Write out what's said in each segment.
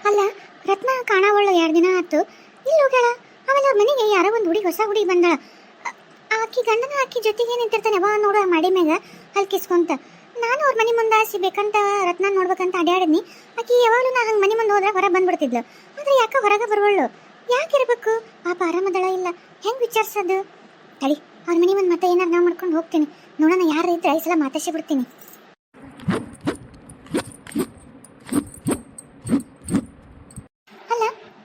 ಅಲ್ಲ, ರತ್ನ ಕಾಣವಳ್ಳು 2 ದಿನ ಆಯ್ತು. ಇಲ್ಲಿ ಹೋಗ್ಯಾಳ. ಆಮೇಲೆ ಅವ್ರ ಮನೆಗೆ ಯಾರೋ ಒಂದು ಹುಡುಗಿ, ಹೊಸ ಹುಡುಗಿ ಬಂದಾಳ. ಆಕಿ ಗಂಡನ ಆಕಿ ಜೊತೆಗೆ ನಿಂತಿರ್ತಾನೆ ಯಾವ ನೋಡುವ ಮಾಡಿ ಮ್ಯಾಗ ಹಲ್ಕಿಸ್ಕೊಂತ. ನಾನು ಅವ್ರ ಮನೆ ಮುಂದೆ ಬೇಕಂತ ರತ್ನ ನೋಡ್ಬೇಕಂತ ಅಡ್ಯಾಡಿದ್ನಿ. ಆಕಿ ಯಾವಾಗಲೂ ನಾ ಹಂಗೆ ಮನೆ ಮುಂದೆ ಹೋದ್ರೆ ಹೊರ ಬಂದ್ಬಿಡ್ತಿದ್ಲು. ಆದ್ರೆ ಯಾಕೆ ಹೊರಗೆ ಬರುವಳ್ಳು? ಯಾಕಿರ್ಬೇಕು? ಪಾಪ ಆರಾಮದಳ ಇಲ್ಲ, ಹೆಂಗೆ ವಿಚಾರಿಸೋದು? ತಡಿ, ಅವ್ರ ಮನೆ ಮುಂದೆ ಮತ್ತೆ ಏನಾರು ನಾವು ಮಾಡ್ಕೊಂಡು ಹೋಗ್ತೀನಿ. ನೋಡೋಣ, ಯಾರು ಇದ್ರೆ ಈ ಸಲ ಮಾತಾಡ್ಸಿ ಬಿಡ್ತೀನಿ. ಅಲ್ಲ,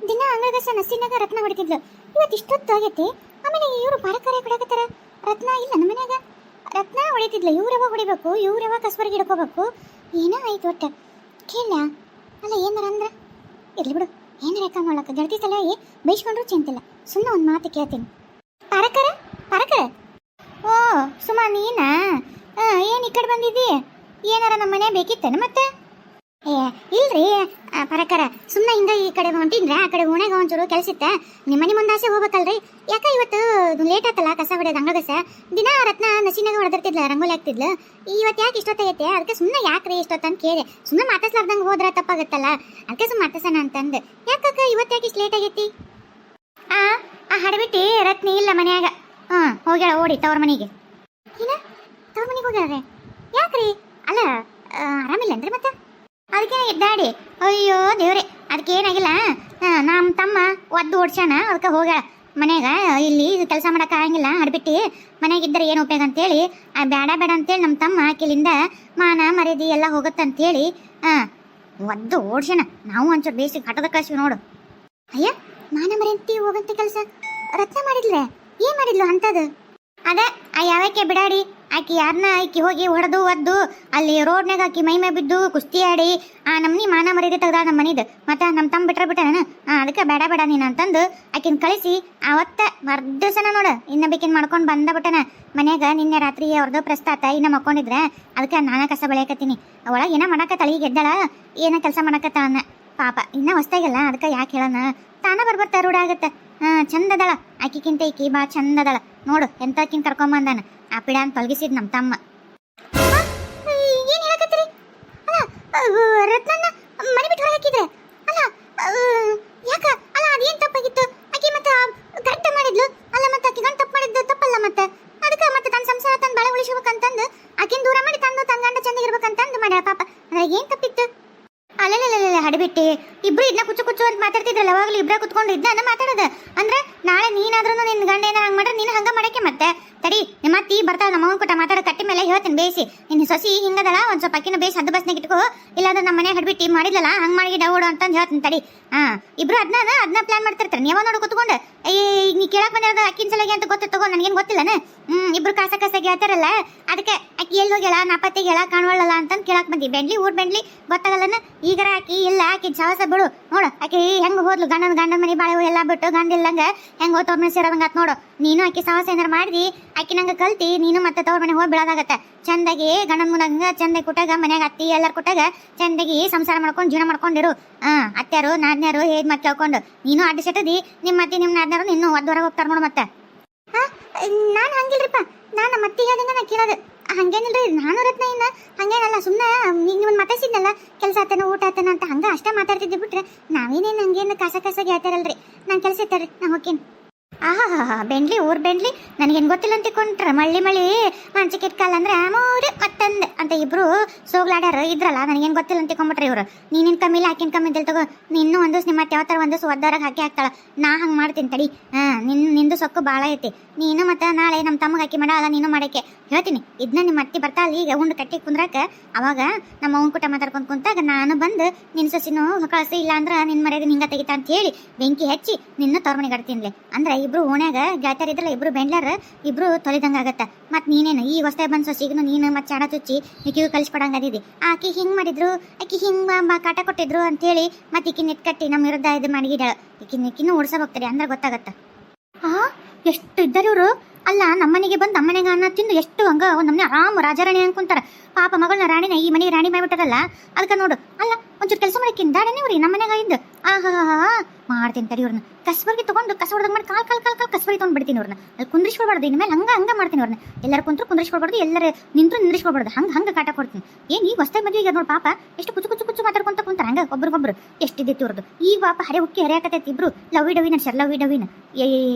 ದಿನ ಅಂಗಳಗಸ ನಸಿನಾಗ ರತ್ನ ಹೊಡಿತಿದ್ಲು. ಇವತ್ತು ಇಷ್ಟೊತ್ತು ಆಗೈತಿ. ಆಮೇಲೆ ಇವರು ಪಾರಕಾರ ಕೊಡಕತ್ತಾರ. ರತ್ನ ಇಲ್ಲ ನಮ್ಮ ಮನ್ಯಾಗ. ರತ್ನ ಹೊಡಿತಿದ್ಲು. ಇವ್ರವ ಹೊಡಿಬೇಕು, ಇವ್ರವ ಕಸ್ಬರ್ಗಿ ಹಿಡ್ಕೋಬೇಕು. ಏನೋ ಆಯ್ತು ಒಟ್ಟ. ಕೇಳ. ಅಲ್ಲ, ಏನಾರ ಅಂದ್ರೆ ಇರ್ಲಿ ಬಿಡು. ಏನಾರ ಯಾಕ ಮಾಡಕ್ಕ ಗೆಳತಿ ಸಲ ಬೈಸ್ಕೊಂಡ್ರು ಚಿಂತಿಲ್ಲ. ಸುಮ್ಮನೆ ಒಂದು ಮಾತು ಕೇಳ್ತೀನಿ. ಪಾರಕರ ಪಾರಕರ. ಓ ಸುಮಾ, ನೀನಾ? ಏನು ಈ ಕಡೆ ಬಂದಿದ್ದಿ? ಏನಾರ ನಮ್ಮ ಮನೆ ಬೇಕಿತ್ತೇನು ಮತ್ತೆ? ಏ ಇಲ್ರಿ ಪರಕರ, ಸುಮ್ಮನೆ ಹಿಂಗ ಈ ಕಡೆ ಹೊಂಟಿದ್ರೆ ಆ ಕಡೆ ಓಣ್ಯಾಗ ಒಂಚೂರು ಕೆಲಸ ಇತ್ತ. ನಿಮ್ಮ ಮನೆ ಮುಂದಾಸೆ ಹೋಗ್ಬೇಕಲ್ರಿ. ಯಾಕೆ ಇವತ್ತು ಲೇಟ್ ಆತಲ್ಲ ಕಸ ಹೊಡೆಯೋದು ಅಂಗಳಗಸ. ದಿನ ರತ್ನ ನಸಿನಾಗ ಹೊಡೆದಿರ್ತಿದ್ಲ, ರಂಗೋಲಿ ಹಾಕ್ತಿದ್ಲು. ಇವತ್ತು ಯಾಕೆ ಇಷ್ಟೊತ್ತಾಗೈತೆ? ಅದಕ್ಕೆ ಸುಮ್ಮನೆ ಯಾಕ್ರಿ ಇಷ್ಟೊತ್ತಂತ ಕೇಳಿ. ಸುಮ್ಮನೆ ಮಾತಾಡ್ಸ್ಲಾರ್ದಂಗೆ ಹೋದ್ರೆ ತಪ್ಪಾಗತ್ತಲ್ಲ, ಅದಕ್ಕೆ ಸುಮ್ಮನೆ ಮಾತಾಡ್ಸೋಣ ಅಂತಂದು. ಯಾಕಕ್ಕ ಇವತ್ತು ಯಾಕೆ ಇಷ್ಟು ಲೇಟ್ ಆಗೈತಿ? ಆ ಹಡಬಿಟ್ಟಿ ರತ್ನಿ ಇಲ್ಲ ಮನ್ಯಾಗ. ಹೋಗ್ಯಾಳ ಓಡಿ ತವ್ರ ಮನೆಗೆ. ಏನ ತವ್ರ ಮನೆಗೆ ಹೋಗ್ಯಾಳ್ರೆ? ಯಾಕ್ರಿ? ಅಲ್ಲ ಆರಾಮಿಲ್ಲನ್ರಿ ಮತ್ತೆ? ಅದಕ್ಕೆ ಇದ್ದಾಡಿ. ಅಯ್ಯೋ ದೇವ್ರೆ, ಅದಕ್ಕೆ ಏನಾಗಿಲ್ಲ. ನಮ್ಮ ತಮ್ಮ ಒದ್ದು ಓಡ್ಸ್ಯಾನ, ಅದಕ್ಕೆ ಹೋಗ್ಯಾಳ ಮನ್ಯಾಗ. ಇಲ್ಲಿ ಕೆಲಸ ಮಾಡಕ್ಕೆ ಆಗಂಗಿಲ್ಲ, ಹಡ್ಬಿಟ್ಟು ಮನೆಯಾಗಿದ್ದರೆ ಏನು ಉಪಯೋಗ ಅಂತೇಳಿ ಬೇಡ ಬೇಡ ಅಂತೇಳಿ ನಮ್ಮ ತಮ್ಮ ಆಕಿಲಿಂದ ಮಾನ ಮರ್ಯಾದೆ ಎಲ್ಲ ಹೋಗುತ್ತಂತೇಳಿ ಒದ್ದು ಓಡ್ಸ್ಯಾನ. ನಾವು ಒಂಚೂರು ಬೇಸಿಗೆ ಹಠದ ಕಳ್ಸಿವಿ ನೋಡು. ಅಯ್ಯ, ಮಾನ ಮರ್ಯಾದೆ ಹೋಗಂತ ಕೆಲಸ ರತ್ನ ಮಾಡಿದ್ಲೆ? ಏನು ಮಾಡಿದ್ಲು ಅಂತದು? ಅದೇ ಯಾವಕ್ಕೆ ಬಿಡಾಡಿ ಆಕಿ ಯಾರನ್ನ ಆಕಿ ಹೋಗಿ ಹೊಡೆದು ಒದ್ದು ಅಲ್ಲಿ ರೋಡ್ನಾಗ ಆಕಿ ಮೈ ಬಿದ್ದು ಕುಸ್ತಿ ಆಡಿ ನಮ್ಮನಿ ಮಾನ ಮರ್ಯಾದೆ ತೆಗ್ದ ನಮ್ಮ ಮನಿದು. ಮತ್ತೆ ನಮ್ಮ ತಮ್ಮ ಬಿಟ್ರೆ ನಾನು ಅದಕ್ಕೆ ಬೇಡ ಬೇಡ ನೀನು ಅಂತಂದು ಆಕಿನ ಕಳಿಸಿ ಅವತ್ತ ಮರ್ದಿವ್ಸನ ನೋಡು ಇನ್ನ ಬೇಕಿನ್ ಮಾಡ್ಕೊಂಡು ಬಂದಬಿಟ್ಟನ ಮನ್ಯಾಗ. ನಿನ್ನೆ ರಾತ್ರಿ ಅವ್ರದ್ದು ಪ್ರಸ್ತಾತ ಇನ್ನ ಮಕ್ಕೊಂಡಿದ್ರೆ ಅದಕ್ಕೆ ನಾನಾ ಕಸ ಬೆಳೆಯಕತ್ತೀನಿ. ಒಳಗೆ ಏನೋ ಮಾಡಕತ್ತಾಳ, ಈಗ ಎದ್ದಾಳ ಏನೋ ಕೆಲಸ ಮಾಡಕತ್ತಾಳ. ಪಾಪ ಇನ್ನ ಹೊಸ್ತಾಗಲ್ಲ, ಅದಕ್ಕೆ ಯಾಕೆ ಹೇಳೋಣ, ತಾನ ಬರ್ಬರ್ತಾ ರೂಢ ಆಗತ್ತೆ. ಚಂದದಳ ಆಕಿಕ್ಕಿಂತ ಈಕಿ ಬಾ ಚಂದದಳ ನೋಡು. ಎಂತಕಿನ್ ಕರ್ಕೊಂಬಂದಾನ ಆ ಪಿಡ ಅಂತ ತೊಲಗಿಸಿದ್ ನಮ್ಮ ತಮ್ಮ. ಏನ್ ಹೇಳಕತ್ತೀರಿ? ಅಲ್ಲ, ರತ್ನನ್ನ ಮನೆ ಬಿಟ್ಟು ಹೊರ ಹಾಕಿದ್ರೆ ಅಲ್ಲ ಯಾಕ? ಅಲ್ಲ, ಅದೇನ್ ತಪ್ಪಾಗಿತ್ತು? ಆಕಿ ಮತ್ತೆ ಕರೆಕ್ಟ್ ಮಾಡಿದ್ಲು ಅಲ್ಲ, ಮತ್ತೆ ಆಕಿ ಗಂಡ ತಪ್ಪು ಮಾಡಿದ್ದು ತಪ್ಪಲ್ಲ ಮತ್ತೆ. ಅದಕ್ಕೆ ಮತ್ತೆ ತನ್ನ ಸಂಸಾರ ತನ್ನ ಬಾಳೆ ಉಳಿಸ್ಬೇಕಂತಂದು ಆಕಿನ ದೂರ ಮಾಡಿ ತಂದು ತನ್ನ ಗಂಡ ಚಂದಾಗಿರ್ಬೇಕಂತಂದು ಮಾಡ್ಯಾಳ ಪಾಪ. ಅದ್ರಾಗ ಏನ್ ತಪ್ಪಿತ್ತು? ಅಲ್ಲಲ್ಲ ಹಡಿಬಿಟ್ಟಿ, ಇಬ್ರು ಇದನ್ನ ಕುಚ್ಚು ಅಂತ ಮಾತಾಡ್ತಿದ್ರಲ್ಲ, ಅವಾಗಲೂ ಇಬ್ರ ಕುತ್ಕೊಂಡು ಇದನ್ನ ಮಾತಾಡೋದು. ಅಂದ್ರೆ ನಾಳೆ ನೀನಾದ್ರೂ ನಿನ್ನ ಗಂಡ ಏನಾರ ಹಂಗೆ ಮಾಡ್ರೆ ನೀನು ಹಂಗೆ ಮಾಡಕ್ಕೆ ಮತ್ತೆ ತಡಿ. ನಿಮ್ಮ ಅತ್ತಿ ಬರ್ತಾಳ ನಮ್ಮ ಅವ್ನ ಕೊಟ್ಟ ಮಾತಾಡೋ ಕಟ್ಟಿ ಮೇಲೆ ಹೇಳ್ತೀನಿ ಬೇಯಿಸಿ. ನಿನ್ನ ಸೊಸಿ ಹಿಂಗದಲ್ಲ, ಒಂದು ಸ್ವಲ್ಪ ಅಕ್ಕಿನ ಬೇಯಿಸಿ ಹದ್ದು ಬಸ್ನಾಗ ಇಟ್ಕೋ. ಇಲ್ಲಾಂದ್ರೆ ನಮ್ಮ ಮನೆ ಹಡ್ಬಿಟ್ಟು ಮಾಡಿದ್ಲಲ್ಲ ಹಂಗೆ ಮಾಡಿ ಡೌಡು ಅಂತಂದು ಹೇಳ್ತೀನಿ ತಡಿ. ಇಬ್ರು ಅದನ್ನ ಪ್ಲಾನ್ ಮಾಡ್ತಿರ್ತಾರೆ. ನೀವು ನೋಡು ಕುತ್ಕೊಂಡು ನೀ ಕೇಳಕ್ ಬಂದಿರೋದು ಅಕ್ಕಿನ ಸಲಗೆ ಅಂತ ಗೊತ್ತು ತಗೋ, ನನಗೇನು ಗೊತ್ತಿಲ್ಲನ. ಇಬ್ರು ಕಾಸಾಗಿ ಹೇಳ್ತಾರಲ್ಲ, ಅದಕ್ಕೆ ಅಕ್ಕಿ ಎಲ್ಲಿ ಹೋಗ್ಯಾಳ ನಾಪತ್ತಿಗೆ ಹೇಳ ಕಾಣವಳ್ಳಲ್ಲ ಅಂತಂದು ಕೇಳಕ್ ಬಂದಿ. ಬೆಂಡ್ಲಿ ಊರ್ ಬೆಂಡ್ಲಿ ಗೊತ್ತಾಗಲ್ಲನ. ಈಗರ ಆಕಿ ಇಲ್ಲ, ಆಕಿ ಸಾಹಸ ಬಿಡು ನೋಡು. ಆಕಿ ಹೆಂಗ್ ಹೋದ್ಲು ಗಂಡನ ಮನೆ ಬಾಳೆ ಎಲ್ಲ ಬಿಟ್ಟು ಗಂಡ ಇಲ್ಲಂಗ ಹೆಂಗ್ ತವ್ರ ಮನೆ ಸೇರೋದಂಗ ನೋಡು. ನೀನು ಆಕಿ ಸಾಹಸ ಏನಾರು ಮಾಡಿದಿ ಆಕಿ ನಂಗೆ ಕಲ್ತಿ ನೀನು ಮತ್ತೆ ತವ್ರ ಮನೆ ಹೋಗಿ ಬೀಳೋದಾಗತ್ತೆ. ಚಂದಾಗಿ ಗಂಡನ ಮುಂದಂಗ ಚಂದಾಗಿ ಕುಟ್ಟಾಗ ಮನ್ಯಾಗ ಅತ್ತಿ ಎಲ್ಲಾರು ಕುಟ್ಟಾಗ ಚಂದಾಗಿ ಸಂಸಾರ ಮಾಡ್ಕೊಂಡು ಜೀವನ ಮಾಡ್ಕೊಂಡಿರು. ಅತ್ಯಾರು ನಾದ್ನ್ಯಾರು ಹೇಗ್ ಮತ್ತೆ ಕೇಳ್ಕೊಂಡು ನೀನು ಅಡ್ಡ ಸೆಟ್ಟದಿ. ನಿಮ್ಮ ಅತ್ತಿ ನಿಮ್ಮ ನಾದ್ನ್ಯಾರು ನಿನ್ನೂ ಒದ್ದವರ ಹೋಗ್ತಾರ ನೋಡು ಮತ್ತೆ. ನಾನು ಹಂಗಿಲ್ರಿಪ್ಪ, ನಾನು ನಮ್ಮ ಅತ್ತಿಗೆ ಆದಂಗ ನಾ ಕೇಳೋದು ಹಂಗೇನಿಲ್ರಿ. ನಾನು ರತ್ನ ಇನ್ನ ಹಂಗೇನಲ್ಲ, ಸುಮ್ಮನೆ ನೀವು ಮಾತಾಡ್ಸಿದ್ನಲ್ಲ ಕೆಲಸ ಆತನ ಊಟ ಆತನ ಅಂತ ಹಂಗ ಅಷ್ಟ ಮಾತಾಡ್ತಿದ್ದೆ ಬಿಟ್ರೆ ನಾವೇನೇನು ಹಂಗೇನು ಕಾಸಾಗಿ ಹೇಳ್ತಾರಲ್ರಿ. ನಾನು ಕೆಲಸ ಇರ್ತಾರ್ರಿ, ನಾ ಹೋಗ್ತೀನಿ. ಬೆಂಡ್ಲಿ ಊರ್ ಬೆಂಡ್ಲಿ ನನಗೇನು ಗೊತ್ತಿಲ್ಲ ಅಂತ ಕೊಂಡ್ರ ಮಳ್ಳಿ ಮಂಚ ಕಿಟ್ಕಾಲ ಅಂದ್ರೆ ಮೂರೇ ಮತ್ತಂದೆ ಅಂತ ಇಬ್ರು ಸೋಗ್ಲಾಡ್ಯಾರ ಇದ್ರಲ್ಲ. ನನಗೇನು ಗೊತ್ತಿಲ್ಲ ಅಂತ ಕೊಂಡ್ಬಿಟ್ರೆ ಇವರು. ನೀನಿನ್ ಕಮ್ಮಿಲ್ಲ ಆಕಿನ ಕಮ್ಮಿ ಅಂತ ತಗೋ. ನಿನ್ನೂ ಒಂದು ನಿಮ್ಮ ಮತ್ತೆ ಯಾವತ್ತರ ಒಂದು ಒದ್ದಾರಾಗ ಹಾಕಿ ಹಾಕ್ತಾಳ. ನಾ ಹಂಗೆ ಮಾಡ್ತೀನಿ ತಡಿ. ನಿಂದು ಸೊಕ್ಕು ಭಾಳ ಐತಿ. ನೀನು ಮತ್ತೆ ನಾಳೆ ನಮ್ಮ ತಮ್ಮಗೆ ಹಾಕಿ ಮಾಡಲ್ಲ, ನೀನು ಮಾಡಕ್ಕೆ ಹೇಳ್ತೀನಿ. ಇದನ್ನ ನಿಮ್ಮ ಅತ್ತಿ ಬರ್ತಾಳ ಈಗ ಉಂಡು ಕಟ್ಟಿ ಕುಂದ್ರಾಕ. ಅವಾಗ ನಮ್ಮ ಅವ್ನ ಕೂಟ ಮಾತಾಡ್ಕೊಂಡು ಕುಂತಾಗ ನಾನು ಬಂದು ನಿನ್ನ ಸೊಸಿನೂ ಕಳಿಸಿ, ಇಲ್ಲ ಅಂದ್ರೆ ನಿನ್ನ ಮರ್ಯಾದೆ ಹಿಂಗ ತೆಗಿತಾ ಅಂತ ಹೇಳಿ ಬೆಂಕಿ ಹಚ್ಚಿ ನಿನ್ನ ತವ್ರ ಮನೆಗೆ ಗಡ್ತೀನಿ. ಅಂದ್ರೆ ಇಬ್ರು ಓಣ್ಯಾಗ ಗೆಳತಿಯರ್ ಇದ್ರಲ್ಲ, ಇಬ್ರು ಬೆಂಡ್ಲಾರ ಇಬ್ರು ತೊಲಿದಂಗ ಆಗತ್ತ. ಮತ್ ನೀನೇನು ಈ ಹೊಸ್ತಾಗ ಬಂದ್ ಸೊಸಿಗೂ ನೀನು ಮತ್ತೆ ಚಾಡ ಚುಚ್ಚಿ ಈಕಿಗೂ ಕಲಿಸ್ಕೊಡಂಗ ಅದಿದಿ. ಆಕಿ ಹಿಂಗ್ ಮಾಡಿದ್ರು, ಆಕಿ ಹಿಂಗ್ ಕಾಟ ಕೊಟ್ಟಿದ್ರು ಅಂತೇಳಿ ಮತ್ತೆ ಈಕಿ ನೆಟ್ಕಟ್ಟಿ ನಮ್ಮ ವಿರುದ್ಧ ಇದು ಮಾಡಿಗಿಡ. ಈಕಿನ್ನೂ ಓಡಿಸ ಹೋಗ್ತಾರೆ ಅಂದ್ರೆ ಗೊತ್ತಾಗತ್ತ. ಎಷ್ಟು ಇದ್ದಾರೆ ಇವರು. ಅಲ್ಲ ನಮ್ಮನೆಗೆ ಬಂದು ನಮ್ಮನೆಗೆ ಅನ್ನ ತಿಂದು ಎಷ್ಟು ಹಂಗ ನಮ್ಮನೆ ಆರಾಮ್ ರಾಜಾರಾಣಿ ಅನ್ಕೊಂತಾರ. ಪಾಪ ಮಗಳನ್ನ ರಾಣಿನ ಈ ಮನೆಗೆ ರಾಣಿ ಮಾಡ್ಬಿಟ್ಟಾರಲ್ಲ. ಅದಕ್ಕೆ ನೋಡು ಅಲ್ಲ ಒಂಚೂರು ಕೆಲಸ ಮಾಡಕ್ಕಿಂತ ದಾಡನೆ ಇವ್ರಿ ನಮ್ಮನೆಗ ಇದ್ದು ಆಹಾ ಮಾಡ್ತೀನಿ ತಡಿ ಇವ್ರನ್ನ. ಕಸ್ಬರ್ಗಿ ತಗೊಂಡು ಕಸ ಹೊಡೆದಾಗ ಮಾಡಿ ಕಾಲ್ ಕಾಲ್ ಕಾಲ್ ಕಾಲ್ ಕಸ್ಬರ್ಗಿ ತಗೊಂಡು ಬಿಡ್ತೀನಿ ಅವ್ರನ್ನ. ಅಲ್ಲಿ ಕುಂದ್ರಿಸ್ಕೊಡ್ಬಾರ್ದು, ಇನ್ಮೇಲೆ ಹಂಗ ಮಾಡ್ತೀನಿ ಅವ್ರನ್ನ. ಎಲ್ಲರೂ ಕುಂತ್ರು ಕುಂದ್ರಿಸ್ಕೊಡ್ಬಾರ್ದು, ಎಲ್ಲರೂ ನಿಂತ್ರು ನಿಂದ್ರಿಸ್ಕೊಡ್ಬಾರ್ದು. ಹಂಗ ಕಾಟ ಕೊಡ್ತೀನಿ. ಏನ್ ಈಗ ಹೊಸ್ತಾಗಿ ಮದುವೆ ನೋಡಿ ಪಾಪ ಎಷ್ಟು ಕುಚ್ಚು ಕುಚ್ಚು ಕುಚ್ಚು ಮಾತಾಡ್ಕೊಂತ ಕುಂತಾರ ಹಂಗ ಒಬ್ರಿಗೊಬ್ರು. ಎಷ್ಟಿದ್ದಿತ್ತು ಇವ್ರದ್ದು. ಈಗ ಪಾಪ ಹರೆ ಉಕ್ಕಿ ಹರಿಯಾಕತೈತಿ ಇಬ್ರು ಲವಿ ಡವಿ ನಡ್ಸ್ಯಾರ ಲವಿ ಡವಿನ.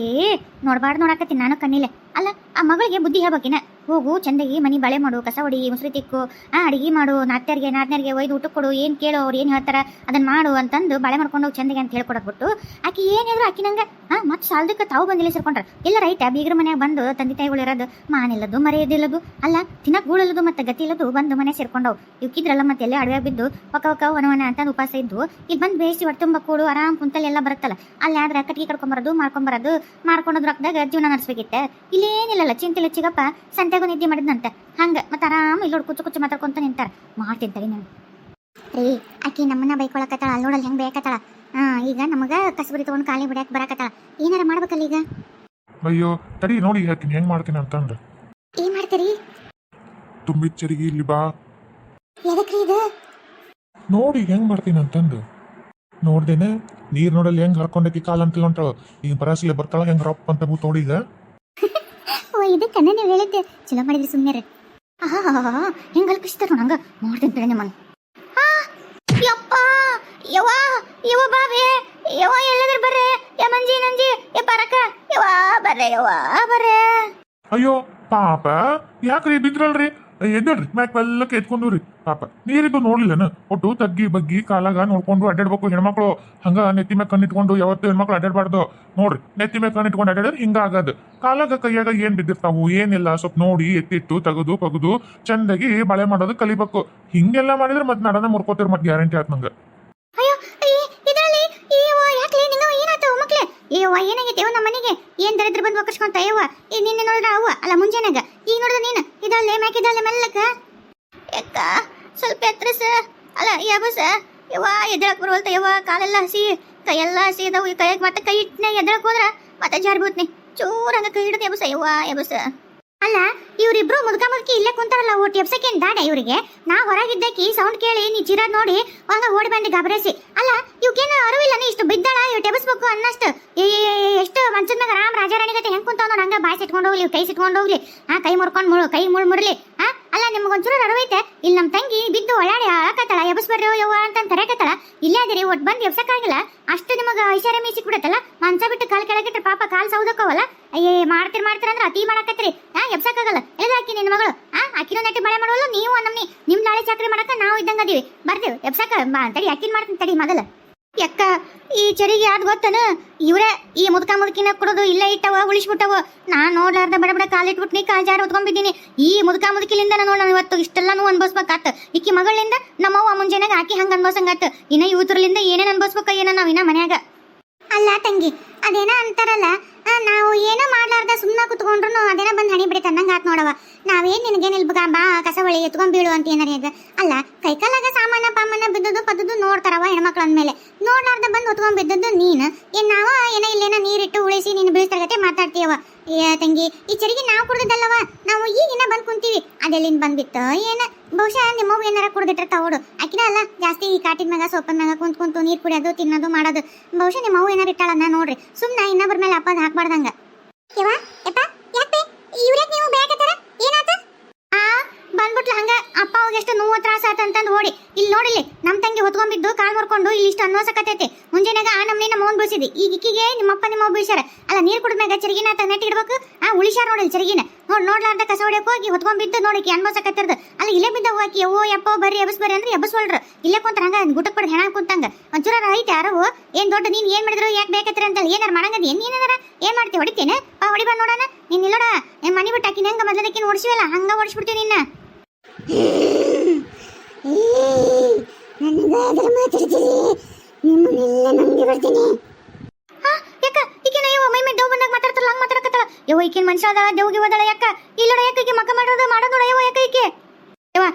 ನೋಡ್ಬಾರ್ದು ನೋಡಾಕತ್ತೀನಿ ನಾನು ಕಣ್ಣಿಲೆ. ಅಲ್ಲ ಆ ಮಗಳಿಗೆ ಬುದ್ಧಿ ಹೇಳ್ಬೇಕಿನ. ಹೋಗು ಚಂದಗಿ ಮನಿ ಬಳೆ ಮಾಡು, ಕಸ ಹೊಡಿ, ಮುಸ್ರಿ ತಿಕ್ಕು, ಅಡಿಗೆ ಮಾಡು, ನಾದ್ನರಿಗೆ ಒಯ್ದು ಊಟ ಕೊಡು, ಏನು ಕೇಳೋ ಅವ್ರು ಏನು ಹೇಳ್ತಾರ ಅದನ್ನ ಮಾಡು ಅಂತಂದು ಬಳೆ ಮಾಡ್ಕೊಂಡು ಹೋಗಿ ಚಂದಗೆ ಅಂತ ಹೇಳ್ಕೊಡಕ್ಬಿಟ್ಟು ಆಕಿ ಏನಿದ್ರು ಆಕಿ ನಂಗೆ ಮತ್ತೆ ಸಾಲದಕ್ಕೆ ತಾವು ಬಂದಿಲ್ಲ ಸೇರ್ಕೊಂಡ್ರ. ಎಲ್ಲ ರೈಟ್ ಬೀಗ್ರ ಮನ್ಯಾಗ ಬಂದು ತಂದೆ ತಾಯಿಗಳು ಇರೋದು ಮಾನಿಲ್ಲದು ಮರೆಯೋದಿಲ್ಲದು ಅಲ್ಲ ತಿನ್ನಕ್ ಗೂಳಲ್ಲದು ಮತ್ತೆ ಗತಿ ಇಲ್ಲದು ಬಂದು ಮನೆ ಸೇರ್ಕೊಂಡವು. ಇವಕ್ಕಿದ್ರಲ್ಲ ಮತ್ತೆ ಎಲ್ಲ ಅಡವೆ ಬಿದ್ದು ಒಕ್ಕ ವನವನ ಅಂತಂದು ಉಪವಾಸ ಇದ್ದು ಇಲ್ಲಿ ಬಂದು ಬೇಯಿಸಿ ಹೊಟ್ಟೆ ತುಂಬ ಕೂಡು ಆರಾಮ್ ಕುಂತಲ್ಲಿ ಎಲ್ಲ ಬರುತ್ತಲ್ಲ. ಅಲ್ಲಿ ಆದ್ರೆ ಕಟ್ಗೆ ಕಡ್ಕೊಂಬರೋದು ಮಾರ್ಕೊಂಡೋದ್ ರೊಕ್ಕದಾಗ ಜೀವನ ನಡೆಸ್ಬೇಕಿತ್ತೆ. ಇಲ್ಲೇನಿಲ್ಲಲ್ಲ ಚಿಂತಿಲ್ಲ ಚಿಗಪ್ಪ ಸಂತೆಗೂ ನಿದ್ದೆ ಮಾಡಿದ್ನಂತೆ ಹಂಗ ಮತ್ತೆ ಆರಾಮ್ ಇಲ್ಲೋಡ್ ಕುಚ್ಚು ಕುಚ್ಚು ಮಾತಾಡ್ಕೊಂತ ನಿಂತಾರ. ಮಾಡ್ತಿಂತಾರಿ ನಾನು ರೀ ಆಕಿ ನಮ್ಮನ್ನ ಬೈಕೊಳಕತ್ತಾಳ. ಅಲ್ಲಿ ನೋಡಲ್ ಹೆಂಗ್ ಬೇಕತ್ತಾಳ. ಈಗ ನಮಗ ಕಸಬರಿ ತಗೊಂಡು ಕಾಲಿ ಬಿಡಕ್ ಬರಾಕತ್ತಾಳ. ಏನಾರ ಮಾಡ್ಬೇಕಲ್ಲ ಈಗ. ಅಯ್ಯೋ ತಡಿ ನೋಡಿ ಹಾಕಿನಿ ಹೆಂಗ್ ಮಾಡ್ತೀನಿ ಅಂತಂದ್ರೆ. ಏನ್ ಮಾಡ್ತೀರಿ? ತುಂಬಿದ ಚರಿಗೆ ಇಲ್ಲಿ ಬಾ ಎದಕ್ರಿ ಇದು? ನೋಡಿ ಹೆಂಗ್ ಮಾಡ್ತೀನಿ ಅಂತಂದು. ನೋಡ್ದೇನೆ ನೀರ್ ನೋಡಲ್ಲಿ ಹೆಂಗ್ ಹರ್ಕೊಂಡಕ್ಕೆ ಕಾಲ ಅಂತ ಹೊಂಟಾಳ. ಈಗ ಬರಾಸ್ಲೆ ಬರ್ತಾಳ ಹೆಂಗ್ ರಪ್ಪ ಅಂತ ಕೂತ್ ನೋಡಿ ಈಗ. ಓ ಇದಕ್ಕನ್ನ ನೀವು ಹೇಳಿದ್ದೆ ಚಲೋ ಮಾಡಿದ್ರಿ ಸುಮ್ಮನೆ. ಹೆಂಗ ಅಲ್ಕಿಸ್ತಾರ ನಂಗ ಮಾಡ್ತೀನಿ ನಿಮ್ಮನ್ನ. ಯಪ್ಪ ಯವ್ವ ಯವ್ವ ಬಾವೆ ಯವ್ವ ಎಲ್ಲದ್ರ ಬರ್ರೆ ಯ ಮಂಜಿ ನಂಜಿ ಯ ಬರಕ ಯವ್ವ ಬರ್ರೆ ಯವ್ವ ಬರ್ರೆ. ಅಯ್ಯೋ ಪಾಪ ಯಾಕ್ರಿ ಬಿದ್ರಲ್ರಿ? ಎದ್ದೇಳ್ರಿ ಮ್ಯಾಕ್ ಎಲ್ಲಕ್ಕೆ ಎತ್ಕೊಂಡ್ರಿ. ಪಾಪ ನೀರಿದ್ದು ನೋಡ್ಲಿಲ್ಲನ ಒಟ್ಟು ತಗ್ಗಿ ಬಗ್ಗಿ ಕಾಲಾಗ ನೋಡ್ಕೊಂಡು ಅಡ್ಡಾಡ್ಬೇಕು ಹೆಣ್ಮಕ್ಳು. ಹಂಗ ನೆತ್ತಿ ಮ್ಯಾಗ ಕಣ್ಣಿಟ್ಕೊಂಡು ಯಾವತ್ತು ಹೆಣ್ಮಕ್ಳು ಅಡ್ಡಾಡ್ಬಾರ್ದು. ನೋಡ್ರಿ ನೆತ್ತಿ ಮ್ಯಾಗ ಕಣ್ಣಿಟ್ಕೊಂಡು ಅಡ್ಡಾಡಿದ್ರೆ ಹಿಂಗ ಆಗದು. ಕಾಲಾಗ ಕೈಯಾಗ ಏನ್ ಬಿದ್ದಿರ್ತಾವು ಏನಿಲ್ಲ ಸ್ವಲ್ಪ ನೋಡಿ ಎತ್ತಿಟ್ಟು ತೆಗೆದು ಪಗದು ಚಂದಾಗಿ ಬಳೆ ಮಾಡೋದು ಕಲಿಬೇಕು. ಹಿಂಗೆಲ್ಲ ಮಾಡಿದ್ರೆ ಮತ್ತೆ ನಡನ ಮುರ್ಕೋತಿರ್ ಮತ್ತೆ ಗ್ಯಾರಂಟಿ ಆತ್ ನಂಗೆ. ಅಯ್ಯೋ ಇದರಲ್ಲಿ ಯಾಕ್ಲೆ ನಿಂಗ ಏನಾಯ್ತು ಮಕ್ಳೆ? ಏನಾಗೈತೆ ನಮ್ಮ ಮನೆಗೆ ಏನ್ ದರಿದ್ರ ಬಂದು ಒಕ್ಕರ್ಸ್ಕೊಂತ ಯವ್ವ. ನಿನ್ನೆ ನೋಡಿದ್ರ ಅವ್ವ ಅಲ್ಲ ಮುಂಜಾನಾಗ ಈಗ ನೋಡಿದ್ರ ನೀನು ಇದಲ್ಲೇ ಮ್ಯಾಕಿದಲ್ಲೇ ಮೆಲ್ಲಕ್ಕ ಯಾಕ ಸ್ವಲ್ಪ ಎತ್ತರಸ ಅಲ್ಲ ಯಾಬಸ ಯವ್ವ ಎದ್ದಳಕ್ ಬರುವಲ್ತ ಯವ್ವ. ಕಾಲೆಲ್ಲ ಹಸಿ ಕೈಯೆಲ್ಲ ಹಸಿ ಇದಾವು. ಈ ಕೈಯಾಗ ಮತ್ತೆ ಕೈ ಇಟ್ಟನೆ ಎದ್ದಳಕ್ ಹೋದ್ರ ಮತ್ತೆ ಜಾರ್ಬೋತ್ನಿ ಚೂರ್ ಹಂಗ ಕೈ ಹಿಡಿದು ಎಬಸ ಯವ್ವ ಎಬಸ. ಅಲ್ಲ ಇವ್ರಿಬ್ರು ಮುದುಕ ಮುದುಕಿ ಇಲ್ಲೇ ಕುಂತಾರಲ್ಲ ಒಟ್ಟು ಎಬ್ಸಕ್ಕೇನ್ ದಾಡ ಇವರಿಗೆ? ನಾ ಹೊರಗಿದ್ದಕ್ಕಿ ಸೌಂಡ್ ಕೇಳಿ ನೀ ಚಿರಾದ್ ನೋಡಿ ಹಂಗ ಓಡಿ ಬಂದು ಗಬರೇಸಿ. ಅಲ್ಲ ಇವಕ್ಕೇನು ಅರಿವಿಲ್ಲ ನೀ ಇಷ್ಟು ಬಿದ್ದಾಳ ಇವ್ ಎಬಸ್ಬೇಕು ಅನ್ನಷ್ಟು. ಎಷ್ಟು ಮಂಚದ ಮ್ಯಾಗ ರಾಮ್ ರಾಜಾರಾಣಿ ಗತೆ ಹೆಂಗ್ ಕುಂತಾವ ನೋಡ ಹಂಗ ಬಾಯಿ ಸಿಟ್ಕೊಂಡು ಹೋಗ್ಲಿ ಕೈ ಸಿಟ್ಕೊಂಡು ಹೋಗ್ಲಿ ಕೈ ಮುರ್ಕೊಂಡು ಕೈ ಮುರ್ಲಿ. ಅಲ್ಲ ನಿಮ್ಗೊಂಚೂರು ಅರಿವೈತೆ ಇಲ್ಲಿ ನಮ್ಮ ತಂಗಿ ಬಿದ್ದು ಒಳಾಡಿ ಹಾಕತ್ತಳ ಎಬಸ್ಬರ್ರಿ ಯವ್ವ ಅಂತ ಕರೆಕತ್ತಳ. ಇಲ್ಲೇ ಅದಿರಿ ಒಟ್ಟು ಬಂದು ಎಬ್ಸಕ್ಕಾಗಿಲ್ಲ ಅಷ್ಟು ನಿಮಗೆ ಐಷಾರಾಮಿ ಸಿಕ್ಬಿಡತ್ತಲ್ಲ. ಮಂಚ ಬಿಟ್ಟು ಕಾಲ್ ಕೆಳಗಿಟ್ರೆ ಪಾಪ ಕಾಲ್ ಸೌದಕ್ಕವಲ್ಲ. ಮಾಡ್ತೀರಿ ಅಂದ್ರೆ ಅತಿ ಮಾಡಕತ್ರಿ. ಎಬ್ಸಕ್ಕಾಗಲ್ಲ ಎಲ್ಲ ಹಾಕಿ ನಿನ್ನ ಮಗಳು ಅಕ್ಕಿನೂ ನೆಟ್ಟಿ ಬಳೆ ಮಾಡುವಲ್ಲ ನೀವು ನಮ್ನಿ ನಿಮ್ ನಾಳೆ ಚಾಕ್ರಿ ಮಾಡಕ ನಾವು ಇದ್ದಂಗ ಅದೀವಿ ಬರ್ದೇವು ಎಬ್ಸಕ ತಡಿ ಅಕ್ಕಿನ ಮಾಡ್ತೀನಿ ತಡಿ ಮೊದಲ. ಯಕ್ಕ ಈ ಚರಿಗೆ ಯಾವ್ದು ಗೊತ್ತನ ಇವ್ರೆ ಈ ಮುದುಕ ಮುದುಕಿನ ಕೊಡೋದು ಇಲ್ಲ ಇಟ್ಟವ ಉಳಿಸ್ಬಿಟ್ಟವ. ನಾನ್ ನೋಡ್ಲಾರ್ದ ಬಡ ಕಾಲಿಟ್ಬಿಟ್ಟು ನೀ ಕಾಲ್ ಜಾರ ಹೊತ್ಕೊಂಡ್ಬಿದ್ದೀನಿ. ಈ ಮುದುಕ ಮುದುಕಿಲಿಂದ ನೋಡ ಇವತ್ತು ಇಷ್ಟೆಲ್ಲಾನು ಅನ್ಭವಿಸ್ಬೇಕಾತ. ಇಕ್ಕಿ ಮಗಳಿಂದ ನಮ್ಮವ್ವ ಮುಂಜಾನಾಗ ಆಕಿ ಹಂಗ ಅನ್ಭವಿಸಂಗಾತ. ಇನ್ನ ಇವತ್ರಲಿಂದ ಏನೇನ್ ಅನ್ಭವಿಸ್ಬೇಕ ಏನೋ ನಾವ್ ಇನ್ನ ಮನ್ಯಾಗ. ಅಲ್ಲ ತಂಗಿ ಅದೇನ ಅಂತಾರಲ್ಲ ನಾವು ಏನೋ ಮಾಡ್ಲಾರ್ದ ಸುಮ್ಮನೆ ಕುತ್ಕೊಂಡ್ರು ಅದೇನ ಬಂದು ಹಣಿ ಬಿಡಿ ತನ್ನಂಗ ಆತ್ ನೋಡವ. ನಾವೇನ್ ನಿನಗೇನ್ ಇಲ್ಬ ಬಾ ಕಸ ಹೊಳಿ ಎತ್ಕೊಂಡ್ ಬೀಳು ಅಂತ ಏನಾರ ಈಗ. ಅಲ್ಲ ಕೈಕಾಲಾಗ ಸಾಮಾನ ಪಾಮಾನ ಬಿದ್ದದು ಪದ್ದದು ನೋಡ್ತಾರವ ಹೆಣ್ಮಕ್ಳು ಅಂದ್ಮೇಲೆ. ನೋಡ್ಲಾರ್ದ ಬಂದು ಹೊತ್ಕೊಂಡ್ ಬಿದ್ದದ್ದು ನೀನ್ ಏನ್ ನಾವ ಏನೋ ಇಲ್ಲೇನ ನೀರಿಟ್ಟು ಉಳಿಸಿ ನೀನು ಬೀಳ್ತಾಗತ್ತೆ ಮಾತಾಡ್ತೀಯವ. ತಂಗಿ ಈ ಚರಿಗೆ ನಾವು ಕುಡ್ದಲ್ಲವ ನಾವು ಈಗಿನ ಬಂದ್ ಕುಂತೀವಿ. ಅದೆಲ್ಲಿಂದ ಬಂದ್ಬಿತ್ತು ಏನ ಬಹುಶಃ ನಿಮ್ಮವ್ ಏನಾರ ಕುಡ್ದಿಟ್ಟಿರ್ತಾವ ಹುಡು. ಆಕಿನ ಅಲ್ಲ ಜಾಸ್ತಿ ಈ ಕಾಟಿನ ಮ್ಯಾಗ ಸೊಪ್ಪನ ಮ್ಯಾಗ ಕುಂತ್ಕೊಂತು ನೀರ್ ಕುಡಿಯೋದು ತಿನ್ನೋದು ಮಾಡೋದು. ಬಹುಶಃ ನಿಮ್ಮವ್ ಏನಾರ ಇಟ್ಟಾಳನ್ನ ನೋಡ್ರಿ. ಸುಮ್ನ ಇನ್ನೊಬ್ಬರ ಮೇಲೆ ಅಪ್ಪದ ಹಾಕ್ಬಾರ್ದಂಗ. ಇವ್ರ್ಯಾಕ್ ನೀವು ಬೇಕತ್ತಾರ ಏನಾತ? ಬಂದ್ಬಿಟ್ಲ ಹಂಗ ಅಪ್ಪ ಅವಾಗ ಎಷ್ಟು ನೋವು ತ್ರಾಸ ಆತಂತಂದು ಓಡಿ ಇಲ್ಲಿ ನೋಡಿಲಿ ನಮ್ಮ ತಂಗಿ ಹೊತ್ಕೊಂಡ್ಬಿದ್ದು ಕಾಲ್ ಮುರ್ಕೊಂಡು ಇಲ್ಲಿ ಇಷ್ಟು ಅನ್ನೋಸಕತೈತಿ. ಮುಂಜಾನೆಗ ನಮ್ಮನೆ ನಮ್ಮ ಮೌನ್ ಬೀಳ್ಸಿದಿ ಈಗ ಇಕ್ಕಿಗೆ ನಿಮ್ಮಪ್ಪ ನಿಮ್ಮವ್ ಬೀಳ್ಸ್ಯಾರ. ಅಲ್ಲ ನೀರ್ ಕುಡಿದ್ಮ್ಯಾಗ ಚರಿಗಿನ ನೆಟ್ ಇಡ್ಬೇಕು ಉಳಿಸ್ಯಾರ ನೋಡಿಲ್ ಚರಿಗಿನ ನೋಡ್ಲಾರ್ದ ಕಸ ಹೊಡ್ಯಕ್ ಹೋಗಿ ಹೊತ್ಕೊಂಡ್ಬಿದ್ದು ನೋಡಿಕಿ ಅನ್ಭವಿಸಕತ್ತಿರ್ದು. ಅಲ್ಲ ಇಲ್ಲೇ ಬಿದ್ದ ಹೋಗಿ ಓ ಯಪ್ಪೋ ಬರ್ರಿ ಎಬಸ್ಬರ್ರಿ ಅಂದ್ರೆ ಎಬಸ್ವಲ್ರು. ಇಲ್ಲೇ ಕುಂತ್ರ ಹಂಗ ಗುಟಕ್ ಪಡ್ ಹೆಣ ಕುಂತಂಗ ಒಂಚೂರ ಐತೆ ಯಾರವು ಏನ್ ದೊಡ್ಡ ನೀನ್ ಏನ್ ಮಾಡಿದ್ರು ಯಾಕೆ ಬೇಕತ್ತರ ಅಂತ ಏನಾರ ಮಾಡಂಗದ ಏನಾರ ಏನ್ ಮಾಡ್ತೀವಿ ಹೊಡಿತೇನೆ ಹೊಡಿ ಬಾ ನೋಡೋಣ. ನೀನ್ ಇಲ್ಲೋಡ ಏನ್ ಮನಿ ಬಿಟ್ಟು ಆಕಿನ ಹೆಂಗ ಮೊದಲಕ್ಕಿನ ಓಡಿಸಿವಲ್ಲ ಹಂಗ ಓಡಿಸ್ಬಿಡ್ತೀನಿ ನಿನ್ನ. ಯಾಕ ಈಕಿನ ಯವ್ವ ಮೈ ಮೇಲೆ ಡವ್ ಬಂದಾಗ ಮಾತಾಡ್ತಾರಲ್ಲ ಹಂಗ ಮಾತಾಡಕತ್ತಾಳ. ಯವ್ವ ಈಕಿನ ಮನುಷ್ಯ ಅದ ದೇವ್ಗೆ ಹೋದಳ ಯಾಕ ಇಲ್ಲೋಡ ಯಾಕ ಈಕೆ ಮಕ್ಕ ಮಾಡೋದು ನೋಡ ಯವ್ವ ಯಾಕ ಈಕೆ ಯವ್ವ